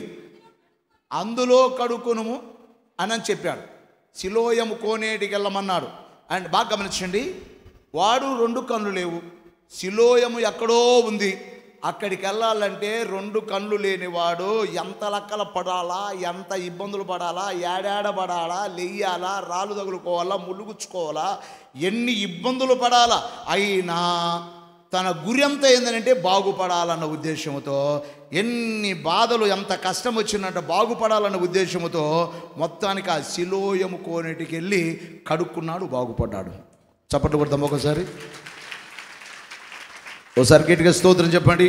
అందులో కడుక్కునుము అని చెప్పాడు. సిలోయము కోనేటికి వెళ్ళమన్నాడు. అండ్ బాగా గమనించండి, వాడు 2 కళ్ళు లేవు, సిలోయము ఎక్కడో ఉంది. అక్కడికి వెళ్ళాలంటే 2 కళ్ళు లేనివాడు ఎంత లెక్కల పడాలా, ఎంత ఇబ్బందులు పడాలా, ఏడాడ పడాలా, లెయ్యాలా, రాళ్ళు తగులుకోవాలా, ములుగుచ్చుకోవాలా, ఎన్ని ఇబ్బందులు పడాలా. అయినా తన గురి అంతా ఏంటంటే బాగుపడాలన్న ఉద్దేశంతో, ఎన్ని బాధలు ఎంత కష్టం వచ్చినట్టు బాగుపడాలన్న ఉద్దేశంతో మొత్తానికి ఆ సిలోయము కోనేటికి వెళ్ళి కడుక్కున్నాడు, బాగుపడ్డాడు. చప్పట్లు కొడతాం ఒకసారి గట్టిగా స్తోత్రం చెప్పండి.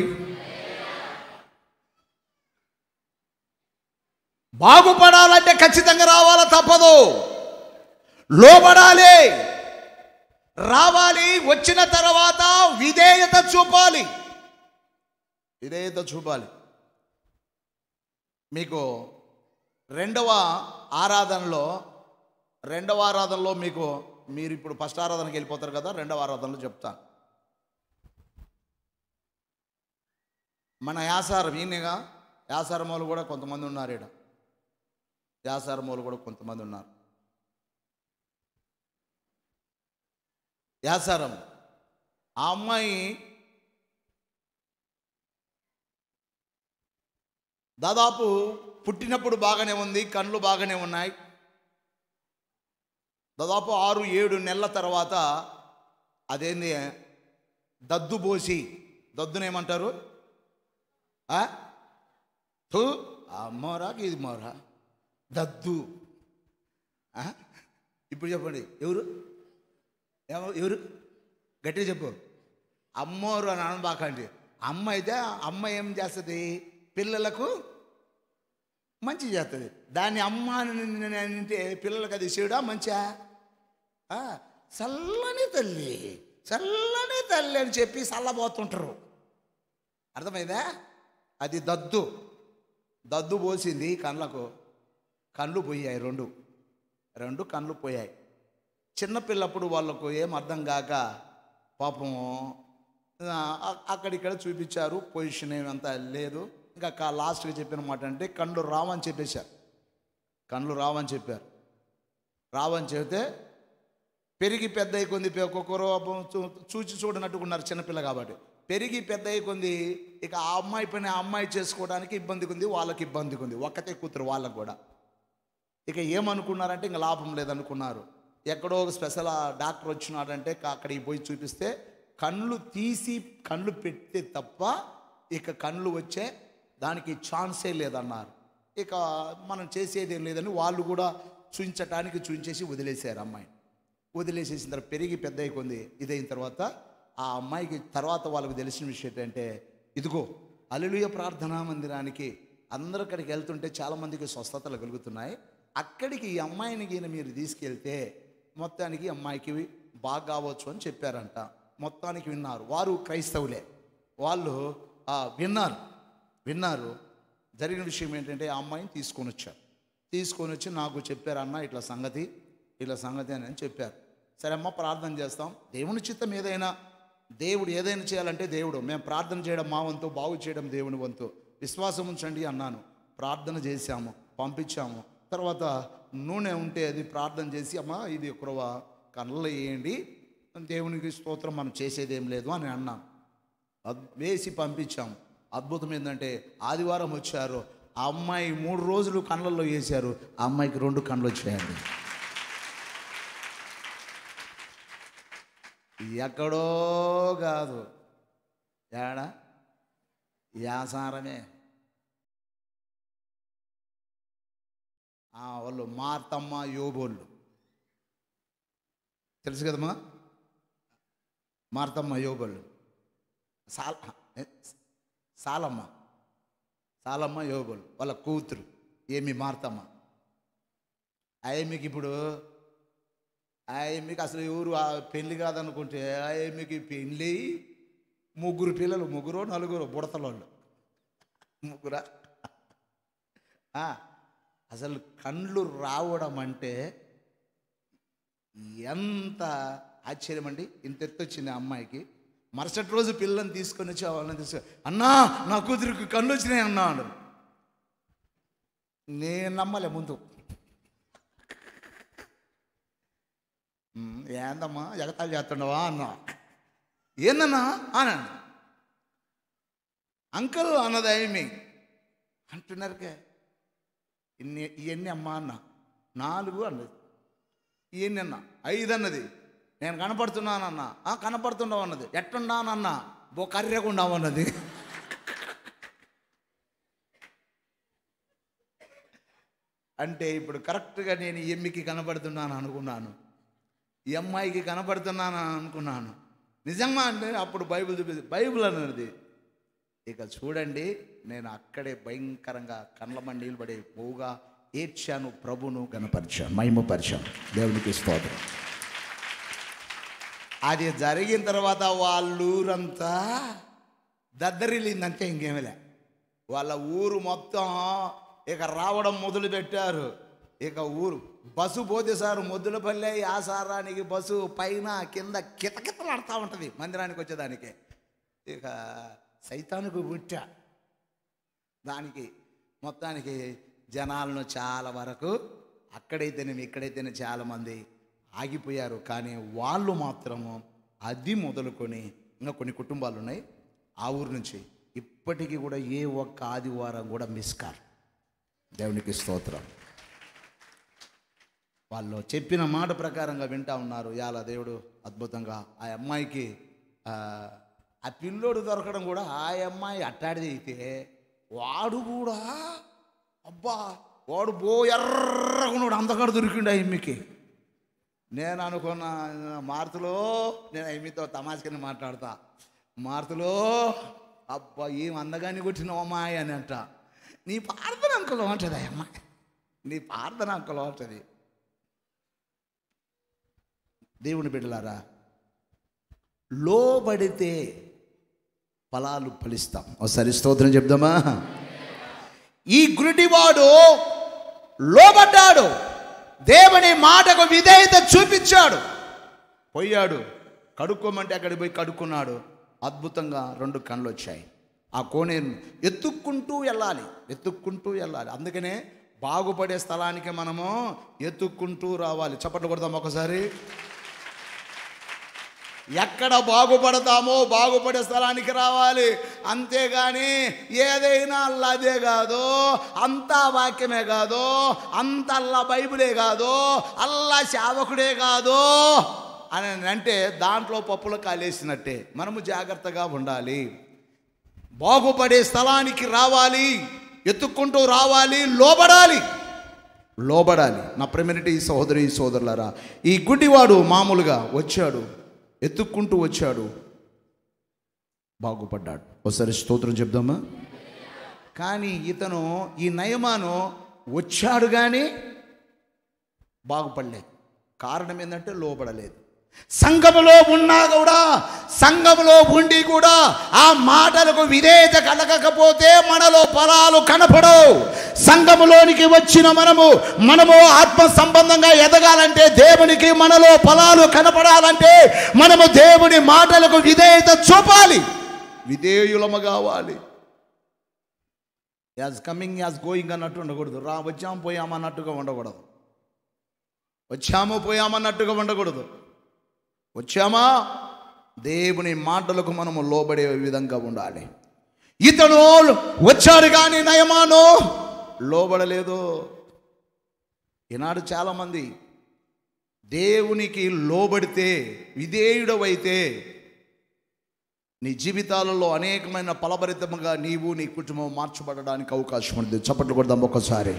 బాగుపడాలంటే ఖచ్చితంగా రావాలా, తప్పదు. లోబడాలి, రావాలి. వచ్చిన తర్వాత విధేయత చూపాలి, విధేయత చూపాలి. మీకు రెండవ ఆరాధనలో మీకు మీరు ఇప్పుడు ఫస్ట్ ఆరాధనకి వెళ్ళిపోతారు కదా, రెండవ ఆరాధనలో చెప్తాను. మన యాసారం ఈయనగా యాసారమోలు కూడా కొంతమంది ఉన్నారు. ఇక్కడ యాసారమోలు కూడా కొంతమంది ఉన్నారు. యాసారం ఆ అమ్మాయి దాదాపు పుట్టినప్పుడు బాగానే ఉంది, కళ్ళు బాగానే ఉన్నాయి. దాదాపు 6-7 నెలల తర్వాత అదేంది దద్దు పోసి, దద్దునేమంటారు? అమ్మోరా ఇది మోరా దద్దు. ఇప్పుడు చెప్పండి, ఎవరు గట్టిగా చెప్పు. అమ్మోరు అని అనబాకండి. అమ్మ అయితే అమ్మ ఏం చేస్తుంది? పిల్లలకు మంచి చేస్తుంది. దాన్ని అమ్మ అంటే పిల్లలకు అది చెడా మంచా? చల్లని తల్లి అని చెప్పి చల్లబోతుంటారు. అర్థమైందా? అది దద్దు పోసింది కళ్ళకు. కళ్ళు పోయాయి, రెండు కళ్ళు పోయాయి. చిన్నపిల్లప్పుడు వాళ్ళకు ఏం అర్థం కాక పాపం అక్కడిక్కడ చూపించారు, పొజిషన్ ఏమంతా లేదు. ఇంకా లాస్ట్గా చెప్పిన మాట అంటే కళ్ళు రావని చెప్పేశారు. కళ్ళు రావని చెప్పారు. రావని చెబితే పెరిగి పెద్ద కొంది ఒక్కొక్కరు చూచి చూడనట్టుకున్నారు చిన్నపిల్ల కాబట్టి. పెరిగి పెద్ద కొంది ఇక ఆ అమ్మాయి పైన ఆ అమ్మాయి చేసుకోవడానికి ఇబ్బందిగా ఉంది, వాళ్ళకి ఇబ్బందిగా ఉంది. ఒక్కతే కూతురు వాళ్ళకు కూడా. ఇక ఏమనుకున్నారంటే ఇంకా లాభం లేదనుకున్నారు. ఎక్కడో ఒక స్పెషల్ డాక్టర్ వచ్చినాడంటే అక్కడికి పోయి చూపిస్తే కళ్ళు తీసి కళ్ళు పెడితే తప్ప ఇక కళ్ళు వచ్చే దానికి ఛాన్సే లేదన్నారు. ఇక మనం చేసేది ఏం లేదని వాళ్ళు కూడా చూపించేసి వదిలేశారు. అమ్మాయి వదిలేసేసిన తర్వాత పెరిగి పెద్ద కొంది ఇదైన తర్వాత ఆ అమ్మాయికి తర్వాత వాళ్ళకి తెలిసిన విషయం ఏంటంటే, ఇదిగో హల్లెలూయా ప్రార్థనా మందిరానికి అందరూ అక్కడికి వెళ్తుంటే చాలామందికి స్వస్థతలు కలుగుతున్నాయి. అక్కడికి ఈ అమ్మాయిని ఈయన మీరు తీసుకెళ్తే మొత్తానికి అమ్మాయికి బాగా కావచ్చు అని చెప్పారంట. మొత్తానికి విన్నారు. వారు క్రైస్తవులే. వాళ్ళు విన్నారు. జరిగిన విషయం ఏంటంటే ఆ అమ్మాయిని తీసుకొని వచ్చి నాకు చెప్పారు, అన్న ఇట్లా సంగతి అని చెప్పారు. సరే అమ్మ ప్రార్థన చేస్తాం, దేవుని చిత్తం ఏదైనా, దేవుడు ఏదైనా చేయాలంటే దేవుడు, మేము ప్రార్థన చేయడం మా వంతు, బాగు చేయడం దేవుని వంతు, విశ్వాసం ఉంచండి అన్నాను. ప్రార్థన చేశాము, పంపించాము. తర్వాత నూనె ఉంటే అది ప్రార్థన చేసి అమ్మ ఇది ఒకరవ కళ్ళలో వేయండి, దేవునికి స్తోత్రం, మనం చేసేది ఏం లేదు అని అన్నాను. వేసి పంపించాము. అద్భుతం ఏంటంటే ఆదివారం వచ్చారు, ఆ అమ్మాయి 3 రోజులు కళ్ళల్లో వేశారు, ఆ అమ్మాయికి 2 కళ్ళు వచ్చాయండి. ఎక్కడో కాదు, ఏడా యాసారమే. వాళ్ళు మార్తమ్మ యోబోళ్ళు తెలుసు కదమ్మా. మార్తమ్మ యోబోళ్ళు సాలమ్మ సాలమ్మ యోబులు వాళ్ళ కూతురు ఏమి మార్తమ్మ. మీకు ఇప్పుడు మీకు అసలు ఎవరు పెళ్ళి కాదనుకుంటే మీకు పెళ్ళి ముగ్గురు పిల్లలు, ముగ్గురు నలుగురు బుడతలోళ్ళు, ముగ్గురా. అసలు కండ్లు రావడం అంటే ఎంత ఆశ్చర్యం అండి. ఇంత ఎత్తు వచ్చింది ఆ అమ్మాయికి. మరుసటి రోజు పిల్లల్ని తీసుకొని వచ్చి వాళ్ళని తీసుకొని, అన్నా నా కూతురికి కళ్ళు వచ్చినాయి అన్నాడు. నేను నమ్మలే ముందు. ఏందమ్మా ఎగతాళి చేస్తుండవా అన్నా. ఏందన్నా అన్నాడు. అంకుల్ అన్నది ఏమి అంటున్నారుకే. ఇవన్నీ అమ్మా అన్న. 4 అన్నది. ఇవన్నీ అన్న 5 అన్నది. నేను కనపడుతున్నానన్నా. కనపడుతున్నావు అన్నది. ఎట్టున్నానన్నా కర్రెకుండావు అన్నది. అంటే ఇప్పుడు కరెక్ట్గా నేను ఈ ఎమ్మికి కనపడుతున్నాను అనుకున్నాను, ఈ అమ్మాయికి కనపడుతున్నాను అనుకున్నాను. నిజంగా అంటే అప్పుడు బైబిల్ చూపించి బైబిల్ అన్నది. ఇక చూడండి, నేను అక్కడే భయంకరంగా కళ్ళమని నీళ్ళు పడి పోగా ఏడ్చాను, ప్రభును గణపరిచాను, మహిమపరిచాను. దేవునికి స్తోత్రం. అది జరిగిన తర్వాత వాళ్ళూరంతా దద్దరిల్లిందంటే ఇంకేమిలే. వాళ్ళ ఊరు మొత్తం ఇక రావడం మొదలుపెట్టారు. ఇక ఊరు బస్సు పోతే సార్ మొద్దులపల్లె యాసారానికి బస్సు పైన కింద కితకితలాడుతూ ఉంటుంది మందిరానికి వచ్చేదానికి. ఇక సైతానికి పుట్టా దానికి మొత్తానికి జనాలను చాలా వరకు అక్కడైతేనే ఇక్కడైతేనే చాలామంది ఆగిపోయారు. కానీ వాళ్ళు మాత్రము అది మొదలుకొని ఇంకా కొన్ని కుటుంబాలు ఉన్నాయి ఆ ఊరు నుంచి ఇప్పటికీ కూడా ఏ ఒక్క ఆదివారం కూడా మిస్ కారు. దేవునికి స్తోత్రం. వాళ్ళు చెప్పిన మాట ప్రకారంగా వింటా ఉన్నారు. ఇవాళ దేవుడు అద్భుతంగా ఆ అమ్మాయికి ఆ పిల్లోడు దొరకడం కూడా ఆ అమ్మాయి అట్టాడిది అయితే వాడు కూడా అబ్బా వాడు ఎర్రగున్నాడు, అందగాడు దొరికిండు ఆ ఎమ్మికి. నేను అనుకున్న మార్తులో నేను ఎమ్మితో తమాషకని మాట్లాడతా, మార్తులో అబ్బా ఏం అందగాని కొట్టిన అమ్మాయి అని అంట. నీ ప్రార్థన అంకలో ఉంటుంది ఆ అమ్మాయి, నీ ప్రార్థన అంకలో ఉంటుంది. దేవుని బిడ్డలారా, లోబడితే ఫలాలు ఫలిస్తాం. ఒకసారి స్తోత్రం చెప్దామా. ఈ గుడ్డివాడు లోబడ్డాడు, దేవుని మాటకు విధేయత చూపించాడు, పోయాడు కడుక్కోమంటే అక్కడికి పోయి కడుక్కున్నాడు. అద్భుతంగా 2 కళ్ళు వచ్చాయి. ఆ కోనేరు ఎత్తుక్కుంటూ వెళ్ళాలి, ఎత్తుక్కుంటూ వెళ్ళాలి. అందుకనే బాగుపడే స్థలానికి మనము ఎత్తుక్కుంటూ రావాలి. చప్పట్లు కొడదాం ఒకసారి. ఎక్కడ బాగుపడతామో బాగుపడే స్థలానికి రావాలి. అంతేగాని ఏదైనా అల్లాదే కాదు, అంతా వాక్యమే కాదు, అంత అల్లా బైబిలే కాదు, అల్లా సేవకుడే కాదు అని అంటే దాంట్లో పప్పులు కాలేసినట్టే. మనము జాగ్రత్తగా ఉండాలి. బాగుపడే స్థలానికి రావాలి, ఎత్తుక్కుంటూ రావాలి, లోబడాలి, లోబడాలి. నా ప్రేమటి సహోదరి సోదరులారా, ఈ గుడ్డివాడు మామూలుగా వచ్చాడు, ఎత్తుక్కుంటూ వచ్చాడు, బాగుపడ్డాడు. ఒకసారి స్తోత్రం చెప్దామా. కానీ ఇతను ఈ నయమాను వచ్చాడు కానీ బాగుపడలేదు. కారణం ఏంటంటే లోబడలేదు. సంఘములో ఉన్నా కూడా, సంఘములో ఉండి కూడా ఆ మాటలకు విధేయత కలగకపోతే మనలో ఫలాలు కనపడవు. సంఘములోనికి వచ్చిన మనము ఆత్మ సంబంధంగా ఎదగాలంటే, దేవునికి మనలో ఫలాలు కనపడాలంటే మనము దేవుని మాటలకు విధేయత చూపాలి, విధేయులము కావాలి. యాజ్ కమింగ్ యాజ్ గోయింగ్ అన్నట్టు ఉండకూడదు. వచ్చాము పోయామన్నట్టుగా ఉండకూడదు, వచ్చాము పోయామన్నట్టుగా ఉండకూడదు. వచ్చామా దేవుని మాటలకు మనము లోబడే విధంగా ఉండాలి. ఇతను వచ్చాడు కానీ నయమాను లోబడలేదు. ఈనాడు చాలామంది దేవునికి లోబడితే, విధేయుడవైతే నీ జీవితాలలో అనేకమైన ఫలభరితంగా నీవు నీ కుటుంబం మార్చబడడానికి అవకాశం ఉంది. చప్పట్లు కొడదాం ఒక్కసారి.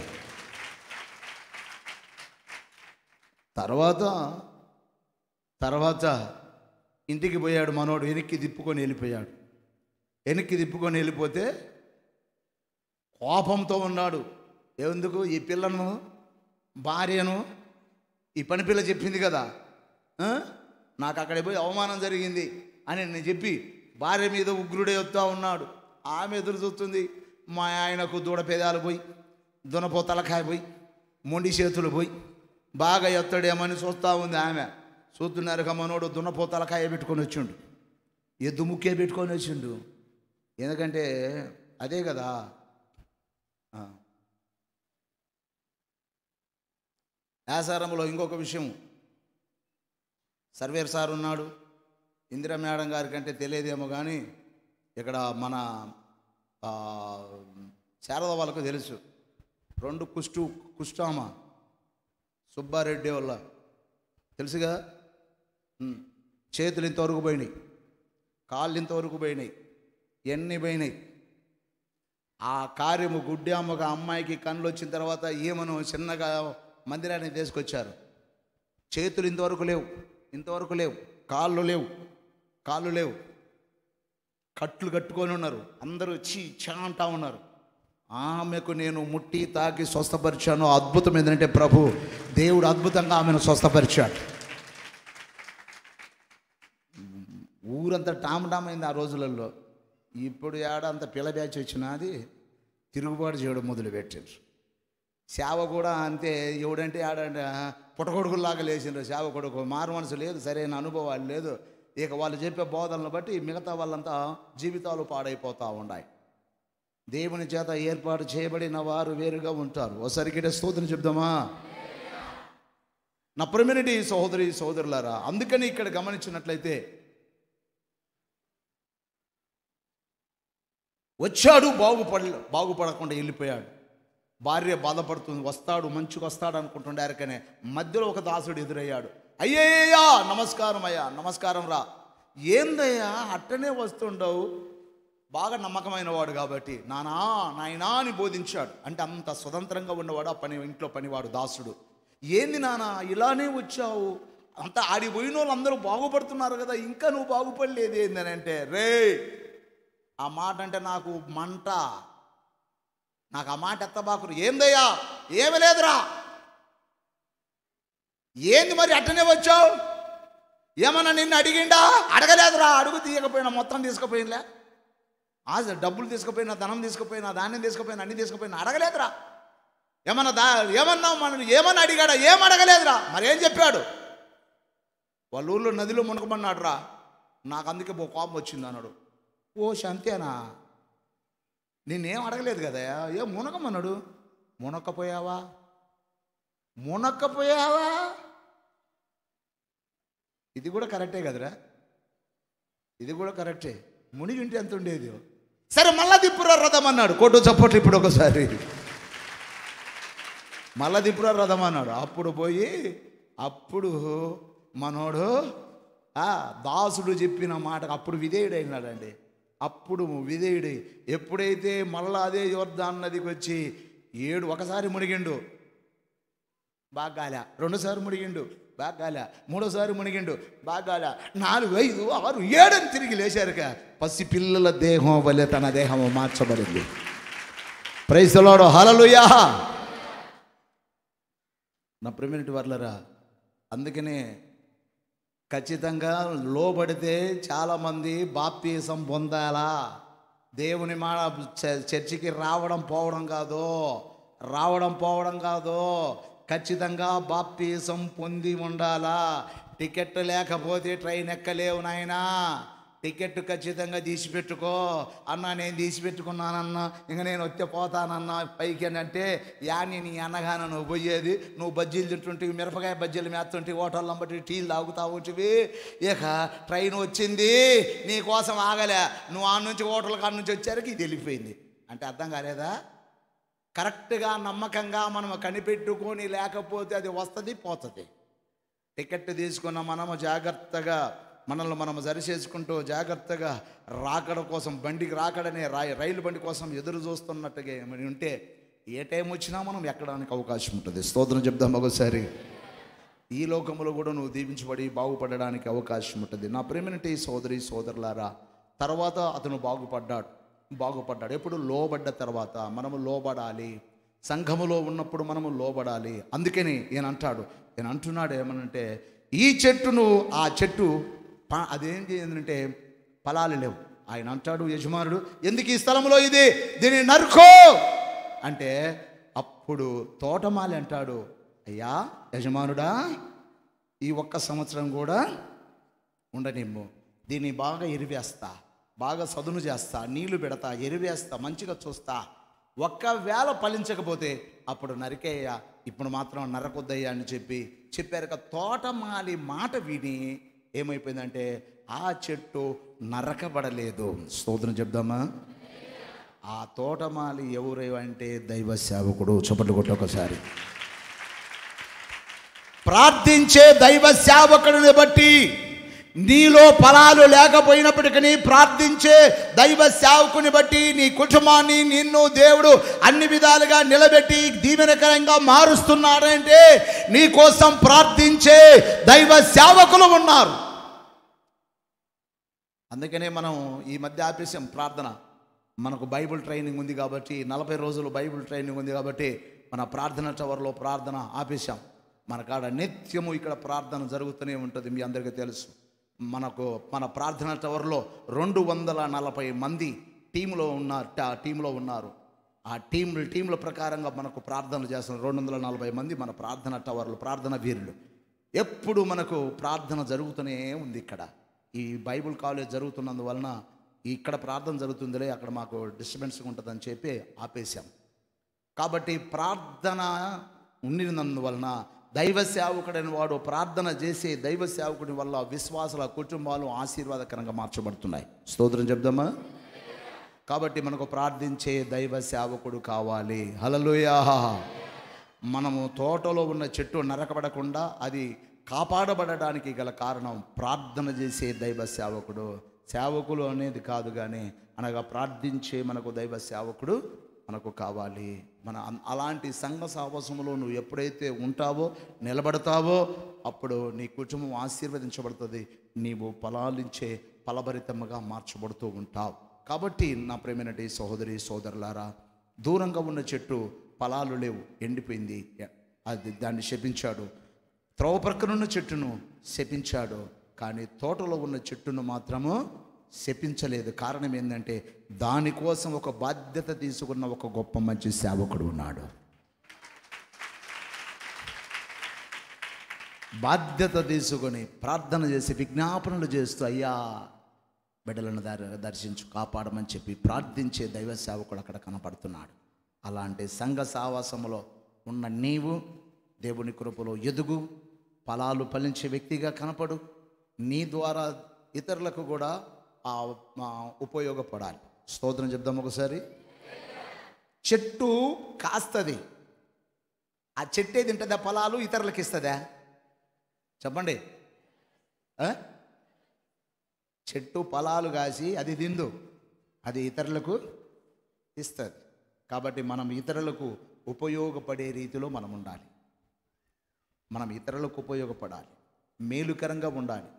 తర్వాత ఇంటికి పోయాడు మనోడు. వెనక్కి తిప్పుకొని వెళ్ళిపోయాడు. వెనక్కి తిప్పుకొని వెళ్ళిపోతే కోపంతో ఉన్నాడు. ఎందుకు? ఈ పిల్లను, భార్యను, ఈ పని పిల్ల చెప్పింది కదా, నాకు అక్కడికి పోయి అవమానం జరిగింది అని నేను చెప్పి భార్య మీద ఉగ్రుడే వస్తూ ఉన్నాడు. ఆమె ఎదురు చూస్తుంది. మా ఆయనకు దూడ పేదాలు పోయి, దునపో తలకాయ పోయి, మొండి చేతులు పోయి బాగా ఎత్తడేమని చూస్తూ ఉంది ఆమె. చూస్తున్నారు మనోడు దున్నపో తలకాయ పెట్టుకొని వచ్చిండు, ఎద్దు ముక్కే పెట్టుకొని వచ్చిండు. ఎందుకంటే అదే కదా. ఆసారంలో ఇంకొక విషయం, సర్వేర్ సార్ ఉన్నాడు. ఇందిరా మేడం గారి కంటే తెలియదేమో కానీ ఇక్కడ మన శారద వాళ్ళకు తెలుసు. 2 కుష్టామ సుబ్బారెడ్డి వల్ల తెలుసుగా. చేతులు ఇంతవరకు పోయినాయి, కాళ్ళు ఇంతవరకు పోయినాయి, ఎన్ని పోయినాయి. ఆ కార్యము గుడ్డామగా అమ్మాయికి కళ్ళు వచ్చిన తర్వాత ఏమను చిన్నగా మందిరానికి తీసుకొచ్చారు. చేతులు ఇంతవరకు లేవు, కాళ్ళు లేవు, కట్లు కట్టుకొని ఉన్నారు. అందరూ చా అంటా ఉన్నారు. ఆమెకు నేను ముట్టి తాకి స్వస్థపరిచాను. అద్భుతం ఏంటంటే దేవుడు అద్భుతంగా ఆమెను స్వస్థపరిచాడు. ఊరంతా టామ్ అయింది ఆ రోజులలో. ఇప్పుడు అంత పిల్ల బ్యాచ్ వచ్చినది తిరుగుబాటు చేయడం మొదలుపెట్టారు. సేవ కూడా అంతే. ఎవడంటే పుట్టకొడుకులాగా లేచిండ్రు. సేవ కొడుకు మారు మనసు లేదు, సరైన అనుభవాలు లేదు. ఇక వాళ్ళు చెప్పే బోధనలు బట్టి మిగతా వాళ్ళంతా జీవితాలు పాడైపోతూ ఉన్నాయి. దేవుని చేత ఏర్పాటు చేయబడిన వారు వేరుగా ఉంటారు. ఒకసారి స్తోత్రం చెప్దామా? నా ప్రియమైన సోదరులారా, అందుకని ఇక్కడ గమనించినట్లయితే వచ్చాడు, బాగుపడకుండా వెళ్ళిపోయాడు. భార్య బాధపడుతుంది, వస్తాడు మంచిగా వస్తాడు అనుకుంటుండే కానీ మధ్యలో ఒక దాసుడు ఎదురయ్యాడు. అయ్యయ్యా నమస్కారం, అయ్యా నమస్కారం రా. ఏందయ్యా అట్టనే వస్తుండవు? బాగా నమ్మకమైన వాడు కాబట్టి నాయనా అని బోధించాడు. అంటే అంత స్వతంత్రంగా ఉన్నవాడు ఆ ఇంట్లో పనివాడు దాసుడు. ఏంది నాన్న ఇలానే వచ్చావు? అంత ఆడిపోయిన వాళ్ళు అందరూ బాగుపడుతున్నారు కదా, ఇంకా నువ్వు బాగుపడలేదు ఏందని అంటే, రే ఆ మాట అంటే నాకు మంట, నాకు ఆ మాట ఎత్తబాకురు. ఏందయ్యా? ఏమి లేదురా. ఏంది మరి అట్టనే వచ్చావు? ఏమన్నా నిన్ను అడిగిండా? అడగలేదురా. అడుగు తీయకపోయినా మొత్తం తీసుకుపోయినలే, డబ్బులు తీసుకుపోయినా, ధనం తీసుకుపోయినా, ధాన్యం తీసుకుపోయినా, అన్ని తీసుకుపోయినా అడగలేదురా. ఏమన్నావు మనం? ఏమన్నా అడిగాడా? ఏం అడగలేదురా. మరేం చెప్పాడు? వాళ్ళ ఊళ్ళో నదిలో మునకమన్నాడు రా. నాకు అందుకే కోపం వచ్చింది అన్నాడు. ఓ అంతేనా? నేనేం అడగలేదు కదా, ఏం మునకమన్నాడు? మునక్కపోయావా? ఇది కూడా కరెక్టే కదరా, ఇది కూడా కరెక్టే. మునిగింటే ఎంత ఉండేది? సరే మళ్ళా దిప్పురా రథం అన్నాడు. కొట్టు చప్పట్లు ఇప్పుడు ఒకసారి. మళ్ళా దిప్పురా రథం అన్నాడు. అప్పుడు మనోడు దాసుడు చెప్పిన మాటకు అప్పుడు విధేయుడైనాడండి. అప్పుడు విధేయుడై ఎప్పుడైతే మళ్ళా అదే యోర్దాను నదికి వచ్చి ఒకసారి మునిగిండు, బాగాల. 2 సార్లు మునిగిండు, బాగాల. 3వ సారి మునిగిండు, బాగాల. 4, 5, 6, 7 అని తిరిగి లేచారుక పసి పిల్లల దేహం వల్లే తన దేహం మార్చబడింది. ప్రైజ్ ది లార్డ్, హల్లెలూయా. నా ప్రియమైన వారలారా, అందుకనే ఖచ్చితంగా లోబడితే చాలామంది బాప్తీసం పొందాలా. దేవుని మాట చర్చికి రావడం పోవడం కాదు, ఖచ్చితంగా బాప్తీసం పొంది ఉండాలా. టికెట్ లేకపోతే ట్రైన్ ఎక్కలేవు నాయనా. టికెట్ ఖచ్చితంగా తీసిపెట్టుకో. అన్నా నేను తీసిపెట్టుకున్నానన్నా, ఇంక నేను వచ్చే పోతానన్నా పైకి అని అంటే, నీ అన్నగానే నువ్వు పోయేది? నువ్వు బజ్జీలు తింటుంటివి, మిరపకాయ బజ్జీలు మేస్తుంటే, హోటల్లో బట్టి టీలు తాగుతా ఉంటివి. ఇక ట్రైన్ వచ్చింది, నీ కోసం ఆగలే. నువ్వు ఆ నుంచి హోటల్ కాడ నుంచి వచ్చారికి ఇది వెళ్ళిపోయింది అంటే అర్థం కాలేదా? కరెక్ట్గా నమ్మకంగా మనం కనిపెట్టుకొని లేకపోతే అది వస్తుంది పోతుంది. టికెట్ తీసుకున్న మనము జాగ్రత్తగా మనల్ని మనం సరిచేసుకుంటూ జాగ్రత్తగా రాకడ కోసం, బండికి రాకడనే రైలు బండి కోసం ఎదురు చూస్తున్నట్టుగా ఉంటే ఏ టైం వచ్చినా మనం ఎక్కడానికి అవకాశం ఉంటుంది. స్తోత్రం చెప్దాం ఒకసారి. ఈ లోకంలో కూడా నువ్వు దీవించబడి బాగుపడడానికి అవకాశం ఉంటుంది. నా ప్రియమైన సోదరులారా, తర్వాత అతను బాగుపడ్డాడు. బాగుపడ్డాడు. ఎప్పుడు లోబడ్డ తర్వాత మనము లోబడాలి. సంఘములో ఉన్నప్పుడు మనము లోబడాలి. అందుకని ఈయన అంటున్నాడు ఏమనంటే, ఈ చెట్టును ఆ చెట్టు అదేం చేయందంటే ఫలాలు లేవు. ఆయన అంటాడు యజమానుడు, ఎందుకు ఈ స్థలంలో దీన్ని నరుకో అంటే, అప్పుడు తోటమాలి అంటాడు, అయ్యా యజమానుడా, ఈ ఒక్క సంవత్సరం కూడా ఉండనిమ్ము, దీన్ని బాగా ఎరివేస్తా, బాగా సదును చేస్తా, నీళ్లు పెడతా, ఎరివేస్తా, మంచిగా చూస్తా, ఒక్కవేళ ఫలించకపోతే అప్పుడు నరికేయ్యా, ఇప్పుడు మాత్రం నరకొద్దయ్యా అని చెప్పారు. తోటమాలి మాట విని ఏమైపోయిందంటే ఆ చెట్టు నరకబడలేదు. స్తోత్రం చెప్దామా? ఆ తోటమాలి ఎవరు అంటే దైవ సేవకుడు. చప్పట్లు కొట్టి ఒకసారి. ప్రార్థించే దైవ సేవకుడిని బట్టి నీలో ఫలాలు లేకపోయినప్పటికీ ప్రార్థించే దైవ సేవకుని బట్టి నీ కుటుంబాన్ని, నిన్ను దేవుడు అన్ని విధాలుగా నిలబెట్టి దీవెనకరంగా మారుస్తున్నాడంటే నీ కోసం ప్రార్థించే దైవ సేవకులు ఉన్నారు. అందుకనే మనం ఈ మధ్య ఆపేసాం ప్రార్థన. మనకు బైబిల్ ట్రైనింగ్ ఉంది కాబట్టి, 40 రోజులు బైబిల్ ట్రైనింగ్ ఉంది కాబట్టి మన ప్రార్థన టవర్లో ప్రార్థన ఆపేసాం. మన కాడ నిత్యము ఇక్కడ ప్రార్థన జరుగుతూనే ఉంటుంది. మీ అందరికీ తెలుసు. మన ప్రార్థన టవర్లో 240 మంది టీంలో ఉన్నారు. ఆ టీంల ప్రకారంగా మనకు ప్రార్థనలు చేస్తున్నారు. 240 మంది మన ప్రార్థన టవర్లు, ప్రార్థన వీరులు. ఎప్పుడు మనకు ప్రార్థన జరుగుతూనే ఉంది. ఇక్కడ ఈ బైబిల్ కాలేజ్ జరుగుతున్నందువలన ఇక్కడ ప్రార్థన జరుగుతుందిలే, అక్కడ మాకు డిస్టర్బెన్స్గా ఉంటుందని చెప్పి ఆపేశాం. కాబట్టి ప్రార్థన ఉండినందువలన దైవ సేవకుడైన వాడు ప్రార్థన చేసే దైవ సేవకుడి వల్ల విశ్వాసుల కుటుంబాలు ఆశీర్వాదకరంగా మార్చబడుతున్నాయి. స్తోత్రం చెప్దామా? కాబట్టి మనకు ప్రార్థించే దైవ సేవకుడు కావాలి. హల్లెలూయా. మనము తోటలో ఉన్న చెట్టు నరకబడకుండా అది కాపాడబడడానికి గల కారణం ప్రార్థన చేసే దైవ సేవకుడు. సేవకులు అనేది కాదు కానీ, అనగా ప్రార్థించే మనకు దైవ సేవకుడు మనకు కావాలి. అలాంటి సంఘ సాహసములో నువ్వు ఎప్పుడైతే ఉంటావో, నిలబడతావో, అప్పుడు నీ కుటుంబం ఆశీర్వదించబడుతుంది. నీవు ఫలాలించే ఫలభరితముగా మార్చబడుతూ ఉంటావు. కాబట్టి నా ప్రేమైనటి సహోదరి సోదరులారా, దూరంగా ఉన్న చెట్టు ఫలాలు లేవు, ఎండిపోయింది, దాన్ని శపించాడు. త్రోవ ప్రక్కనున్న చెట్టును శపించాడు, కానీ తోటలో ఉన్న చెట్టును మాత్రము శపించలేదు. కారణం ఏంటంటే దానికోసం ఒక బాధ్యత తీసుకున్న ఒక గొప్ప మంచి సేవకుడు ఉన్నాడు. బాధ్యత తీసుకొని ప్రార్థన చేసి విజ్ఞాపనలు చేస్తూ, అయ్యా బిడ్డలను దర్శించు, కాపాడమని చెప్పి ప్రార్థించే దైవ సేవకుడు అక్కడ కనపడుతున్నాడు. అలాంటి సంఘ సావాసములో ఉన్న నీవు దేవుని కృపలో ఎదుగు, ఫలాలు ఫలించే వ్యక్తిగా కనపడు. నీ ద్వారా ఇతరులకు కూడా ఉపయోగపడాలి. స్తోత్రం చెప్దాం ఒకసారి. చెట్టు కాస్తుంది, ఆ చెట్టే తింటుందా ఫలాలు? ఇతరులకు ఇస్తుందా? చెప్పండి. చెట్టు ఫలాలు కాసి అది తిందు, అది ఇతరులకు ఇస్తుంది. కాబట్టి మనం ఇతరులకు ఉపయోగపడే రీతిలో మనం ఉండాలి. మనం ఇతరులకు ఉపయోగపడాలి, మేలుకరంగా ఉండాలి,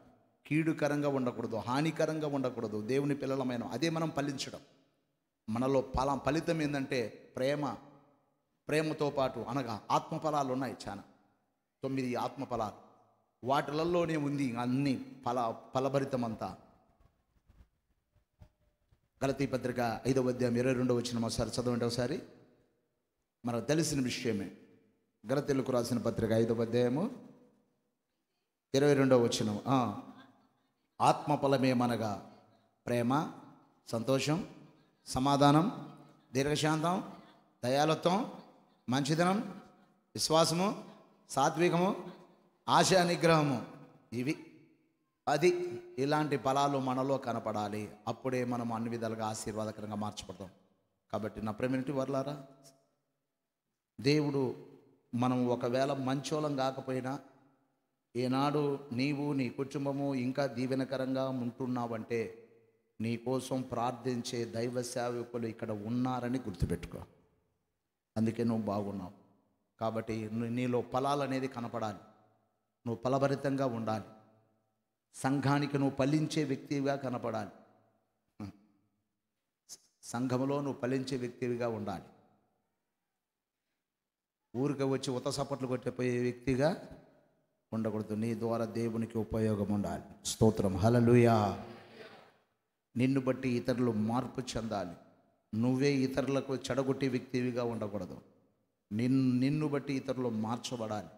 కీడుకరంగా ఉండకూడదు, హానికరంగా ఉండకూడదు. దేవుని పిల్లలమైన అదే మనం ఫలించడం. మనలో ఫలితం ఏంటంటే ప్రేమతో పాటు, అనగా ఆత్మఫలాలు ఉన్నాయి చాలా, 9 ఆత్మఫలాలు. వాటిలలోనే ఉంది అన్ని ఫలభరితమంతా. గలతీ పత్రిక 5వ అధ్యాయం 22వ వచనం ఒకసారి చదవండి. ఒకసారి మనకు తెలిసిన విషయమే. గలతీయులకు రాసిన పత్రిక 5వ అధ్యాయము 22వ వచనం. ఆత్మఫలమేమనగా ప్రేమ, సంతోషం, సమాధానం, దీర్ఘశాంతం, దయాళుత్వం, మంచితనం, విశ్వాసము, సాత్వికము, ఆశా నిగ్రహము. ఇలాంటి ఫలాలు మనలో కనపడాలి. అప్పుడే మనం అన్ని విధాలుగా ఆశీర్వాదకరంగా మార్చబడతాం. కాబట్టి నా ప్రేమిటి వర్లారా, దేవుడు మనం ఒకవేళ మంచోళం కాకపోయినా, ఈనాడు నీవు నీ కుటుంబము ఇంకా దీవెనకరంగా ఉంటున్నావంటే నీ కోసం ప్రార్థించే దైవ సేవకులు ఇక్కడ ఉన్నారని గుర్తుపెట్టుకో. అందుకే నువ్వు బాగున్నావు. కాబట్టి నీలో ఫలాలు అనేది కనపడాలి, నువ్వు ఫలభరితంగా ఉండాలి, సంఘానికి నువ్వు ఫలించే వ్యక్తిగా కనపడాలి. సంఘములో నువ్వు ఫలించే వ్యక్తివిగా ఉండాలి. ఊరికి వచ్చి ఉత సపట్లు కొట్టిపోయే వ్యక్తిగా ఉండకూడదు. నీ ద్వారా దేవునికి ఉపయోగం ఉండాలి. స్తోత్రం, హల్లెలూయా. నిన్ను బట్టి ఇతరులు మార్పు చెందాలి. నువ్వే ఇతరులకు చెడగొట్టే వ్యక్తివిగా ఉండకూడదు. నిన్ను బట్టి ఇతరులు మార్చబడాలి.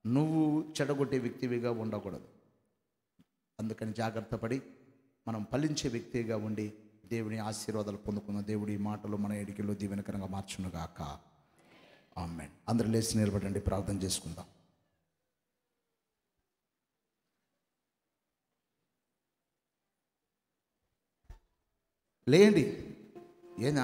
నువ్వు చెడగొట్టే వ్యక్తివిగా ఉండకూడదు. అందుకని జాగ్రత్త పడి మనం ఫలించే వ్యక్తిగా ఉండి దేవుని ఆశీర్వాదాలు పొందుకున్న దేవుడి మాటలు మన ఎడికిలో దీవెనకరంగా మార్చునుగాక. ఆమేన్. అందరూ లేచి నిలబడండి, ప్రార్థన చేసుకుందాం. లేండి. ఏంది